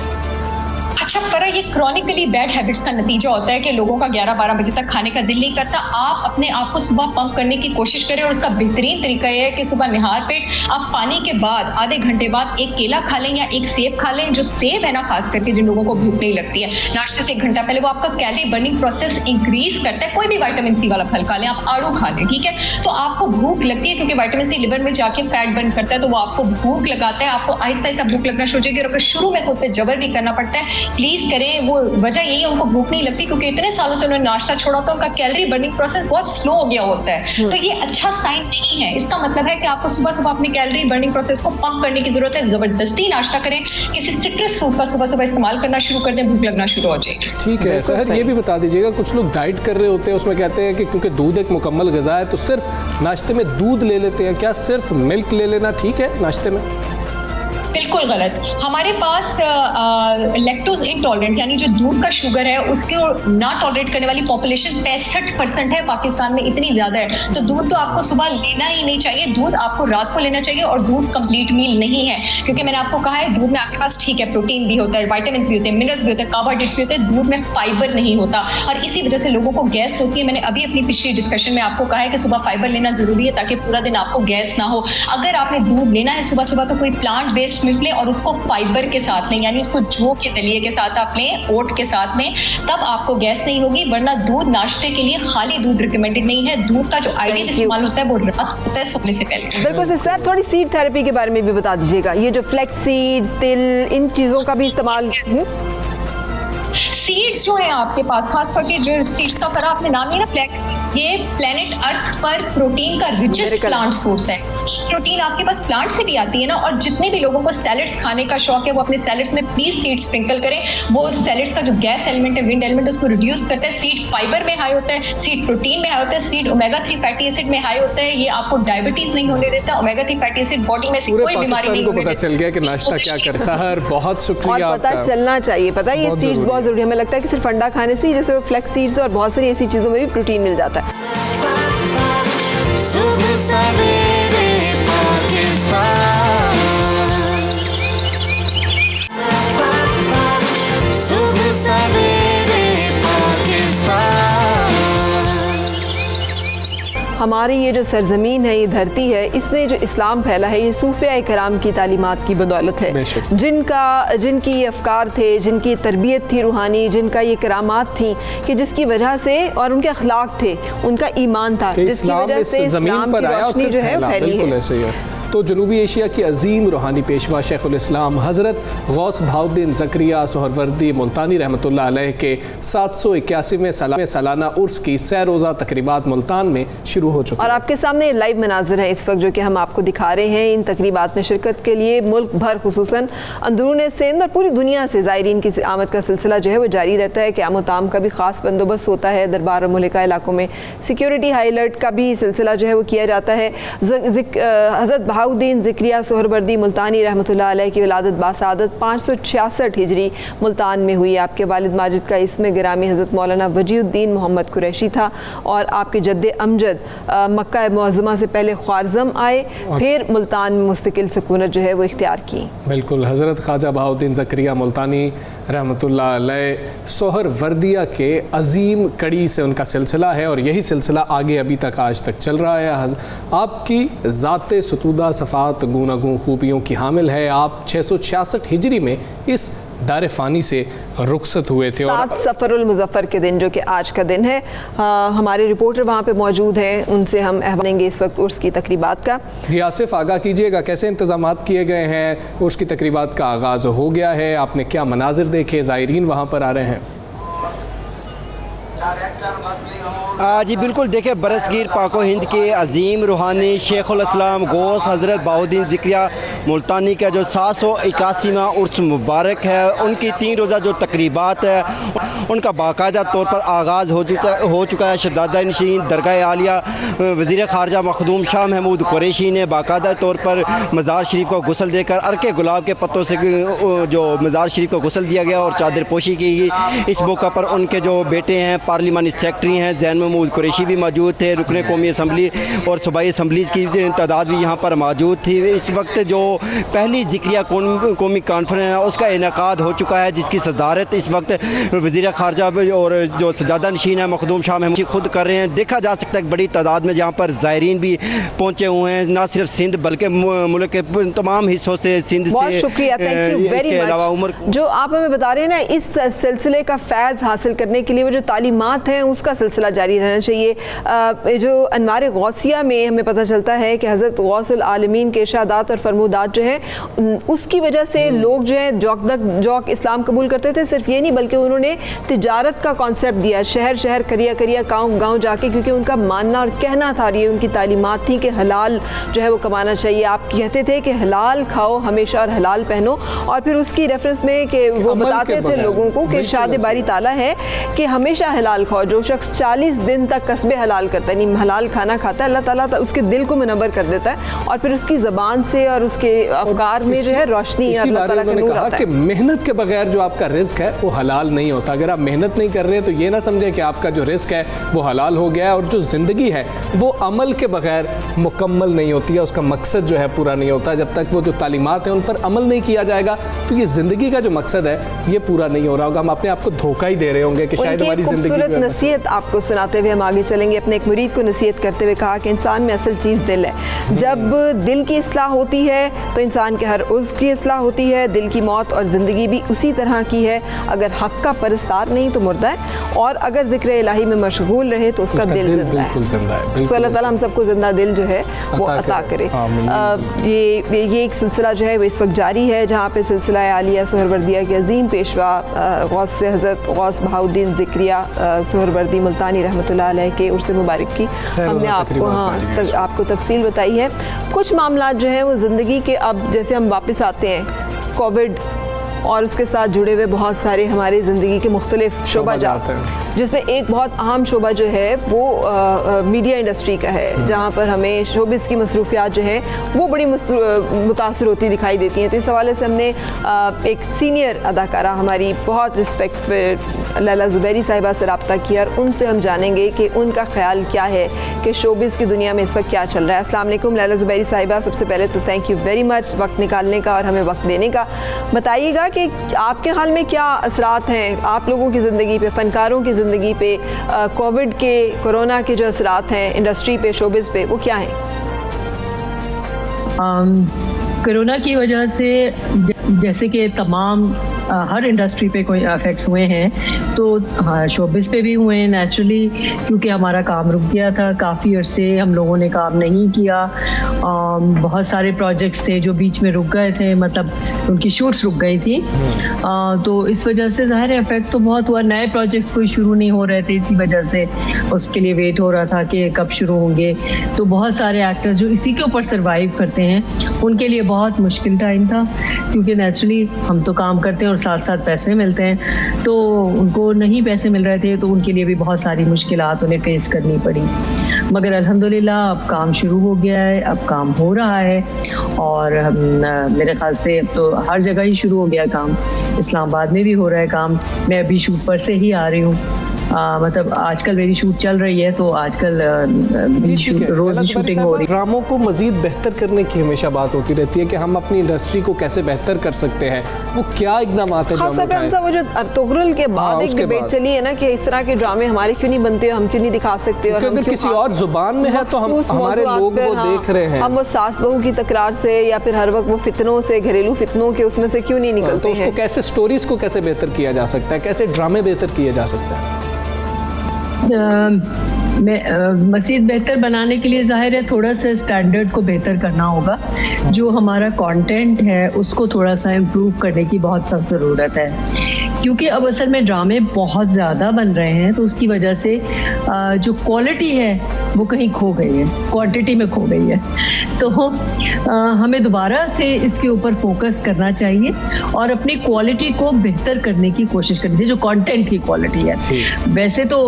अच्छा फरा, ये क्रॉनिकली बैड हैबिट्स का नतीजा होता है कि लोगों का 11-12 बजे तक खाने का दिल नहीं करता। आप अपने आप को सुबह पंप करने की कोशिश करें, और उसका बेहतरीन तरीका यह है कि सुबह निहार पेट आप पानी के बाद आधे घंटे बाद एक केला खा लें या एक सेब खा लें। जो सेब है ना, खास करके जिन लोगों को भूख नहीं लगती है, नाश्ते से 1 घंटा पहले वो आपका कैलोरी बर्निंग प्रोसेस इंक्रीज करता है। कोई भी विटामिन सी वाला फल खा लें, आप आड़ू खा लें, ठीक है, तो आपको भूख लगती है, क्योंकि विटामिन सी लिवर में जाके फैट बर्न करता है, तो वो आपको भूख लगाता है। आपको आहिस्ता आहिस्ता भूख लगना शुरू हो जाएगी, और अगर शुरू में खुद पे जबर भी करना पड़ता है, प्लीज करें। वो वजह यही है, उनको भूख नहीं लगती क्योंकि इतने सालों से उन्होंने नाश्ता छोड़ा, तो उनका कैलोरी बर्निंग प्रोसेस बहुत स्लो हो गया होता है। तो ये अच्छा साइन नहीं है। इसका मतलब है कि आपको सुबह सुबह अपनी कैलोरी बर्निंग प्रोसेस को पंप करने की जरूरत है। जबरदस्ती नाश्ता करें, किसी सिट्रस फ्रूट का सुबह सुबह इस्तेमाल करना शुरू कर दें, भूख लगना शुरू हो जाएगी। ठीक है सर, ये भी बता दीजिएगा, कुछ लोग डाइट कर रहे होते हैं, उसमें कहते हैं कि क्योंकि दूध एक मुकम्मल ग़िज़ा है तो सिर्फ नाश्ते में दूध ले लेते हैं, क्या सिर्फ मिल्क ले लेना ठीक है नाश्ते में? बिल्कुल गलत। हमारे पास लैक्टोज इंटॉलरेंट यानी जो दूध का शुगर है उसको ना टॉलरेट करने वाली पॉपुलेशन 65% है पाकिस्तान में, इतनी ज्यादा है। तो दूध तो आपको सुबह लेना ही नहीं चाहिए, दूध आपको रात को लेना चाहिए। और दूध कंप्लीट मील नहीं है, क्योंकि मैंने आपको कहा है दूध में आपके पास ठीक है प्रोटीन भी होता है, विटामिन भी होते हैं, मिनरल्स भी होते हैं, कार्बोहाइड्रेट्स भी होते हैं, दूध में फाइबर नहीं होता और इसी वजह से लोगों को गैस होती है। मैंने अभी अपनी पिछली डिस्कशन में आपको कहा है कि सुबह फाइबर लेना जरूरी है ताकि पूरा दिन आपको गैस ना हो। अगर आपने दूध लेना है सुबह सुबह तो कोई प्लांट बेस्ड मिल्क लें और उसको फाइबर के साथ लें, यानी उसको जौ के दलिए के साथ आप लें, ओट के साथ लें, तब आपको गैस नहीं होगी। वरना दूध नाश्ते के लिए खाली दूध रिकमेंडेड नहीं है। दूध का जो आइडियल इस्तेमाल होता है वो रात होता है सोने से पहले। बिल्कुल सर, थोड़ी सीड थेरेपी के बारे में भी बता दीजिएगा। ये जो फ्लैक्स सीड्स, तिल, इन चीजों का भी इस्तेमाल। सीड्स जो है आपके पास, खास करके जो सीड्स का फरा आपने नाम लिया ना फ्लैक्स, ये प्लेनेट अर्थ पर प्रोटीन का रिचेस्ट प्लांट सोर्स है। प्रोटीन आपके पास प्लांट से भी आती है ना। और जितने भी लोगों को सैलड्स खाने का शौक है वो अपने सैलड्स में प्लीज सीड स्प्रिंकल करें। वो सैलड्स का जो गैस एलिमेंट है, विंड एलिमेंट, उसको रिड्यूस करता है। सीड फाइबर में हाई होता है, सीड प्रोटीन में हाई होता है, सीड ओमेगा 3 फैटी एसिड में हाई होता है। ये आपको डायबिटीज नहीं होने देता। ओमेगा 3 फैटी एसिड बॉडी में से कोई बीमारी नहीं होने देता। पता चल गया कि नाश्ता क्या कर। सहर, बहुत शुक्रिया। और पता चलना चाहिए, पता है ये सीड्स बहुत जरूरी है। हमें लगता है कि सिर्फ अंडा खाने से, जैसे फ्लैक्स सीड्स और बहुत सारी ऐसी चीजों में भी प्रोटीन मिल जाता है। सुबह सवेरे पाकिस्तान, सुबह सवेरे पाकिस्तान। हमारी ये जो सरजमीन है, ये धरती है, इसमें जो इस्लाम फैला है ये सूफिया कराम की तालीमात की बदौलत है। जिनकी ये अफकार थे, जिनकी तरबियत थी रूहानी, जिनका ये करामात थी कि जिसकी वजह से, और उनके अखलाक थे, उनका ईमान था, जिसकी वजह से इस्लाम की रोशनी जो है फैली है। तो जनूबी एशिया की अजीम रूहानी पेशवा शेखुल इस्लाम हज़रत गौस बहाउद्दीन ज़करिया सोहरवर्दी मुल्तानी रहमतुल्लाह अलैह के 781वें सालाना उर्स की सह रोज़ा तकरीबात मुल्तान में शुरू हो चुकी। और आपके सामने लाइव मनाज़िर हैं इस वक्त जो कि हम आपको दिखा रहे हैं। इन तकरीबात में शिरकत के लिए मुल्क भर, खुसूसन अंदरून सिंध और पूरी दुनिया से ज़ायरीन की आमद का सिलसिला जो है वो जारी रहता है। क़याम ताम का भी ख़ास बंदोबस्त होता है। दरबार और मुल्का इलाकों में सिक्योरिटी हाई अलर्ट का भी सिलसिला जो है वो किया जाता है। हज़रत बहाउद्दीन ज़करिया सोहरवर्दी मुल्तानी रहमतुल्लाह अलैह की विलादत बासादत 566 हिजरी मुल्तान में हुई। आपके वालिद माजिद का इसमें गिरामी हज़रत मौलाना वजीउद्दीन मोहम्मद कुरैशी था और आपके जद्दे अमजद मक्का मुअज़्ज़मा से पहले ख्वारज़म आए, फिर मुल्तान में मुस्तकिल सुकूनत जो है वो इख्तियार की। बिल्कुल, हज़रत ख्वाजा बहाउद्दीन ज़करिया मुल्तानी रहमतुल्लाह अलैह सोहरवर्दिया के अजीम कड़ी से उनका सिलसिला है और यही सिलसिला आगे अभी तक आज तक चल रहा है। आपकी ज़ाते सतूदा सफ़ात गूनागूं खूबियों की हामिल है। आप 666 हिजरी में इस दार फ़ानी से रुखसत हुए थे। 7 सफ़रुल मुज़फ़्फ़र के दिन जो कि आज का दिन है। हमारे रिपोर्टर वहाँ पे मौजूद हैं, उनसे हम अहवाल इस वक्त उर्स की तकरीबात का। रियासिफ आगाह कीजिएगा, कैसे इंतज़ामात किए गए हैं? उर्स की तकरीबात का आगाज़ हो गया है, आपने क्या मनाजिर देखे? ज़ायरीन वहाँ पर आ रहे हैं। जी बिल्कुल, देखिए बरसगीर पाको हिंद के अजीम रूहानी शेखुल इस्लाम गौस हज़रत बहाउद्दीन ज़करिया मुल्तानी का जो 781वां उर्स मुबारक है, उनकी 3 रोज़ा जो तकरीबात है उनका बाकायदा तौर पर आगाज़ हो चुका है। शहज़ादा नशीन दरगाह आलिया वज़ीर ख़ारजा मखदूम शाह महमूद कुरैशी ने बाकायदा तौर पर मज़ार शरीफ को गुस्ल देकर अर्के गुलाब के पत्तों से जो मज़ार शरीफ को गुस्ल दिया गया और चादर पोशी की गई। इस मौका पर उनके जो बेटे हैं, पार्लिमानी सेक्रेटरी हैं जैन महमूद कुरैशी भी मौजूद थे। रुकने कौमी असम्बली और सूबाई असम्बलीज़ की तादाद भी यहाँ पर मौजूद थी। इस वक्त जो पहली ज़िक्रिया कौमी कॉन्फ्रेंस है उसका इनेकाद हो चुका है, जिसकी सदारत इस वक्त वज़ीर ख़ारजा और जो सजादा नशीन है मखदूम शाह महमूद खुद कर रहे हैं। देखा जा सकता है बड़ी तादाद में यहाँ पर ज़ायरीन भी पहुँचे हुए हैं, ना सिर्फ सिंध बल्कि मुल्क के तमाम हिस्सों से। सिंध से शुक्रिया, थैंक यू वेरी मच। जो आप हमें बता रहे हैं ना, इस सिलसिले का फैज़ हासिल करने के लिए वो जो तालीमात हैं उसका सिलसिला जारी रहना चाहिए। जो अनवार गौसिया में हमें पता चलता है कि हज़रत गौसुल आलमीन के इरशादात और फरमूदात जो है उसकी वजह से लोग जो है जौक इस्लाम कबूल करते थे। सिर्फ ये नहीं बल्कि उन्होंने तिजारत का कॉन्सेप्ट दिया, शहर शहर करिया करिया गाँव गाँव जाके, क्योंकि उनका मानना और कहना था, ये उनकी तालीमात थी कि हलाल जो है वो कमाना चाहिए। आप कहते थे कि हलाल खाओ हमेशा और हलाल पहनो, और फिर उसकी रेफरेंस में कि वो बताते थे लोगों को कि इरशाद बारी ताला है कि हमेशा हलाल खाओ। जो शख्स 40 दिन तक कसबे हलाल करता है, नहीं हलाल खाना खाता है, अल्लाह ताला उसके दिल को मुनव्वर कर देता है और फिर उसकी ज़बान से और उसके अफकार में जो है रोशनी इसी अल्लाह बारे ताला का उन्होंने नूर कहा आता कि है। मेहनत के बगैर जो आपका रिस्क है वो हलाल नहीं होता। अगर आप मेहनत नहीं कर रहे तो ये ना समझें कि आपका जो रिस्क है वो हलाल हो गया है। और जो ज़िंदगी है वो अमल के बगैर मुकम्मल नहीं होती है, उसका मकसद जो है पूरा नहीं होता। जब तक वो जो तालीमात हैं उन पर अमल नहीं किया जाएगा तो ये ज़िंदगी का जो मकसद है ये पूरा नहीं हो रहा होगा। हम अपने आप को धोखा ही दे रहे होंगे कि शायद हमारी ज़िंदगी खूबसूरत नसीहत आपको सुनाते हुए हम आगे चलेंगे। अपने एक मुरीद को नसीहत करते हुए कहा कि इंसान में असल चीज़ दिल है। जब दिल की इस्लाह होती है तो इंसान के हर उज़्व की इस्लाह होती है। दिल की मौत और ज़िंदगी भी उसी तरह की है। अगर हक़ का परस्तार नहीं तो मुर्दा है, और अगर ज़िक्र इलाही में मशगूल रहे तो उसका दिल जिंदा है। तो अल्लाह ताला हम सबको जिंदा दिल जो है वो अता करे। ये एक सिलसिला जो है वो इस वक्त जारी है, जहाँ पे सिलसिला आलिया सुहरवर्दिया के अजीम पेशवा गौस से हज़रत गौस बहाउद्दीन ज़िक्रिया सुहरवर्दी मुल्तानी रहमतुल्लाह अलैह के उर्स मुबारक की हमने आपको तफसील बताई है। कुछ मामला जो है वो ज़िंदगी के, अब जैसे हम वापस आते हैं कोविड और उसके साथ जुड़े हुए बहुत सारे हमारी ज़िंदगी के मुख्तलिफ शोबाजात हैं, जिसमें एक बहुत अहम शोबा जो है वो मीडिया इंडस्ट्री का है, जहाँ पर हमें शोबिस की मसरूफियात जो है वो बड़ी मुतासर होती दिखाई देती हैं। तो इस हवाले से हमने एक सीनियर अदाकारा, हमारी बहुत रिस्पेक्ट लैला ज़ुबैरी साहिबा से रब्ता किया और उनसे हम जानेंगे कि उनका ख्याल क्या है कि शोबिस की दुनिया में इस वक्त क्या चल रहा है। अस्सलाम वालेकुम लैला ज़ुबैरी साहिबा, सबसे पहले तो थैंक यू वेरी मच वक्त निकालने का और हमें वक्त देने का। बताइएगा कि आपके हाल में क्या असरात हैं आप लोगों की ज़िंदगी पे, फ़नकारों की ज़िंदगी पे, कोविड के, कोरोना के जो असरात हैं इंडस्ट्री पे, शोबिस पे, वो क्या हैं? कोरोना की वजह से जैसे कि तमाम हर इंडस्ट्री पे कोई इफेक्ट्स हुए हैं, तो हाँ शोबिस पे भी हुए हैं नेचुरली, क्योंकि हमारा काम रुक गया था। काफ़ी अरसे हम लोगों ने काम नहीं किया। बहुत सारे प्रोजेक्ट्स थे जो बीच में रुक गए थे, मतलब उनकी शूट्स रुक गई थी। तो इस वजह से ज़ाहिर इफेक्ट तो बहुत हुआ। नए प्रोजेक्ट्स कोई शुरू नहीं हो रहे थे, इसी वजह से उसके लिए वेट हो रहा था कि कब शुरू होंगे। तो बहुत सारे एक्टर्स जो इसी के ऊपर सर्वाइव करते हैं उनके लिए बहुत मुश्किल टाइम था, क्योंकि नेचुरली हम तो काम करते हैं और साथ साथ पैसे मिलते हैं, तो उनको नहीं पैसे मिल रहे थे, तो उनके लिए भी बहुत सारी मुश्किलात उन्हें फेस करनी पड़ी। मगर अल्हम्दुलिल्लाह अब काम शुरू हो गया है, अब काम हो रहा है, और मेरे ख्याल से तो हर जगह ही शुरू हो गया काम। इस्लामाबाद में भी हो रहा है काम। मैं अभी शूट पर से ही आ रही हूँ, मतलब आजकल मेरी शूट चल रही है, तो आजकल रोज़ शूटिंग हो रही है। ड्रामों को मज़ीद बेहतर करने की हमेशा बात होती रहती है कि हम अपनी इंडस्ट्री को कैसे बेहतर कर सकते हैं। वो क्या इकदाम है खासतौर पे हमसे वो जो अर्तुगरुल के बाद एक डिबेट चली है ना कि इस तरह के ड्रामे हमारे क्यों नहीं बनते, हम क्यों नहीं दिखा सकते, और अगर किसी और जुबान में है तो हम हमारे लोग वो देख रहे हैं। हम वो सास बहू की तकरार से या फिर हर वक्त वो फितनों से, घरेलू फितनों के उसमें से क्यों नहीं निकलते तो उसको कैसे, स्टोरीज को कैसे बेहतर किया जा सकता है, कैसे ड्रामे बेहतर किए जा सकते हैं? मज़ीद बेहतर बनाने के लिए ज़ाहिर है थोड़ा सा स्टैंडर्ड को बेहतर करना होगा। जो हमारा कंटेंट है उसको थोड़ा सा इम्प्रूव करने की बहुत सख्त ज़रूरत है, क्योंकि अब असल में ड्रामे बहुत ज़्यादा बन रहे हैं, तो उसकी वजह से जो क्वालिटी है वो कहीं खो गई है, क्वांटिटी में खो गई है। तो हमें दोबारा से इसके ऊपर फोकस करना चाहिए और अपनी क्वालिटी को बेहतर करने की कोशिश करनी चाहिए, जो कंटेंट की क्वालिटी है। वैसे तो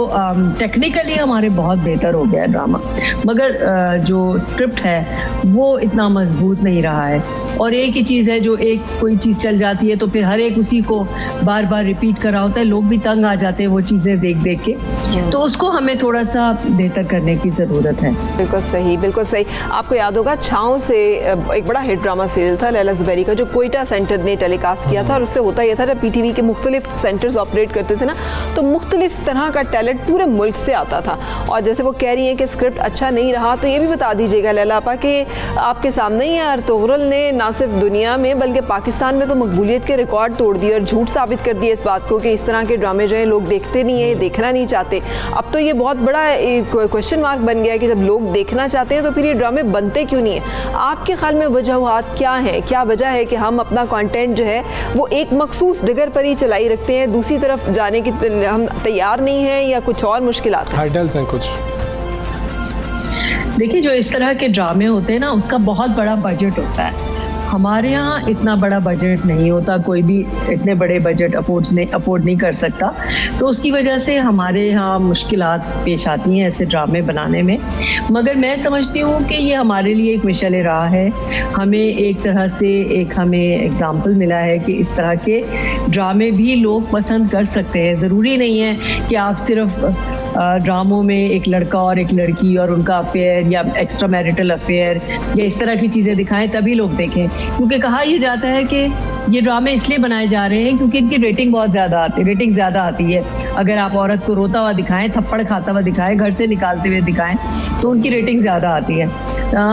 टेक्निकली हमारे बहुत बेहतर हो गया है ड्रामा, मगर जो स्क्रिप्ट है वो इतना मजबूत नहीं रहा है। और एक ही चीज़ है, जो एक कोई चीज़ चल जाती है तो फिर हर एक उसी को बार बार रिपीट कर रहा होता है, लोग भी तंग आ जाते हैं वो चीज़ें देख देख के। तो उसको हमें थोड़ा सा बेहतर करने की ज़रूरत है। बिल्कुल सही, बिल्कुल सही। आपको याद होगा छाँव से एक बड़ा हिट ड्रामा सीरियल था लैला ज़ुबैरी का, जो कोयटा सेंटर ने टेलीकास्ट किया था। और उससे होता यह था जब PTV के मुख्तलिफ सेंटर्स ऑपरेट करते थे ना, तो मुख्तलिफ तरह का टैलेंट पूरे मुल्क से आता था। और जैसे वो कह रही हैं कि स्क्रिप्ट अच्छा नहीं रहा, तो ये भी बता दीजिएगा लैला आपा कि आपके सामने ही अर्तुगरुल ने ना सिर्फ दुनिया में बल्कि पाकिस्तान में तो मकबूलियत के रिकॉर्ड तोड़ दिए और झूठ साबित कर दिया इस बात को कि इस तरह के ड्रामे जो है लोग देखते नहीं है, देखना नहीं चाहते। अब तो ये बहुत बड़ा क्वेश्चन मार्क बन गया है कि जब लोग देखना चाहते हैं तो फिर ये ड्रामे बनते क्यों नहीं है? आपके ख्याल में वजूहात क्या हैं, क्या वजह है कि हम अपना कंटेंट जो है वो एक मखसूस डिगर पर ही चलाई रखते हैं, दूसरी तरफ जाने की हम तैयार नहीं हैं, या कुछ और मुश्किलात हार्डल्स हैं कुछ? देखिए, जो इस तरह के ड्रामे होते हैं ना, उसका बहुत बड़ा बजट होता है। हमारे यहाँ इतना बड़ा बजट नहीं होता, कोई भी इतने बड़े बजट अफोर्ड नहीं कर सकता, तो उसकी वजह से हमारे यहाँ मुश्किलात पेश आती हैं ऐसे ड्रामे बनाने में। मगर मैं समझती हूँ कि ये हमारे लिए एक मिसाल राह है। हमें एक तरह से हमें एग्जाम्पल मिला है कि इस तरह के ड्रामे भी लोग पसंद कर सकते हैं। ज़रूरी नहीं है कि आप सिर्फ ड्रामों में एक लड़का और एक लड़की और उनका अफेयर या एक्स्ट्रा मैरिटल अफेयर या इस तरह की चीज़ें दिखाएं तभी लोग देखें, क्योंकि कहा यह जाता है कि ये ड्रामे इसलिए बनाए जा रहे हैं क्योंकि इनकी रेटिंग ज़्यादा आती है। अगर आप औरत को रोता हुआ दिखाएं, थप्पड़ खाता हुआ दिखाएं, घर से निकालते हुए दिखाएं, तो उनकी रेटिंग ज़्यादा आती है।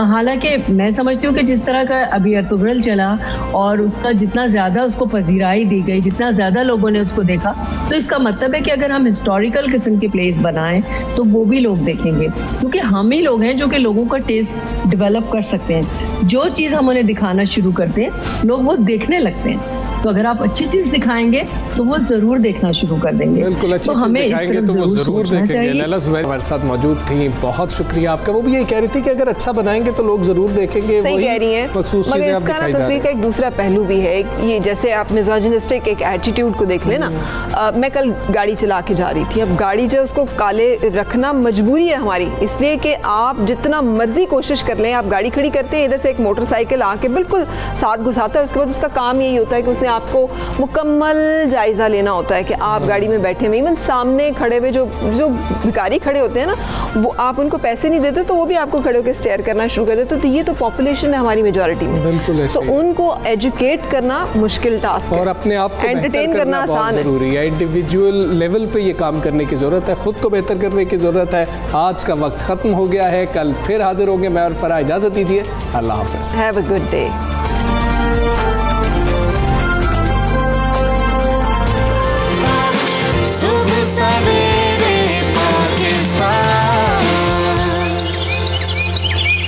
हालांकि मैं समझती हूँ कि जिस तरह का अभी अर्तुगरुल चला और उसका जितना ज़्यादा उसको पजीराई दी गई, जितना ज़्यादा लोगों ने उसको देखा, तो इसका मतलब है कि अगर हम हिस्टोरिकल किस्म के प्लेस बनाएं तो वो भी लोग देखेंगे, क्योंकि हम ही लोग हैं जो कि लोगों का टेस्ट डेवलप कर सकते हैं। जो चीज़ हम उन्हें दिखाना शुरू करते हैं लोग वो देखने लगते हैं। तो अगर आप अच्छी चीज़ दिखाएंगे तो वो ज़रूर देखना शुरू कर देंगे। बिल्कुल, अच्छी चीज़ दिखाएंगे तो वो ज़रूर देखेंगे। लैला ज़ुबैर हमारे साथ मौजूद थी, बहुत शुक्रिया आपका। वो भी यही कह रही थी कि अगर अच्छा बनाएंगे तो लोग ज़रूर देखेंगे। सही कह रही हैं, मखसूस मगर चीज़ें आप इसका ना दिखाई जा रही तस्वीर का एक दूसरा पहलू भी है। ये जैसे आप मिज़ोजिनिस्टिक एक एटीट्यूड को देख लेना। मैं कल गाड़ी चला के जा रही थी, अब गाड़ी जो उसको काले रखना मजबूरी है हमारी, इसलिए कि आप जितना मर्जी कोशिश कर लें, आप गाड़ी खड़ी करते हैं, इधर से एक मोटरसाइकिल आके बिल्कुल साथ घुसाता है, उसके बाद उसका काम यही होता है कि उसने आपको मुकम्मल जायज़ा लेना होता है कि आप गाड़ी में बैठे हुए, इवन सामने खड़े हुए जो भिखारी खड़े होते हैं ना, वो आप उनको पैसे नहीं देते तो वो भी आपको खड़े होकर स्टेयर करना शुरू कर देते। तो ये तो पॉपुलेशन है हमारी मेजॉरिटी में, बिल्कुल तो उनको एजुकेट करना मुश्किल टास्क है और अपने आप को एंटरटेन करना आसान है। ज़रूरी है। इंडिविजुअल लेवल पे ये काम करने की ज़रूरत है, खुद को बेहतर करने की ज़रूरत है। आज का वक्त ख़त्म हो गया है, कल फिर हाजिर होंगे। मैं और फराह, इजाज़त दीजिए, अल्लाह हाफ़िज़। Have a good day. सुबह सवेरे पाकिस्तान।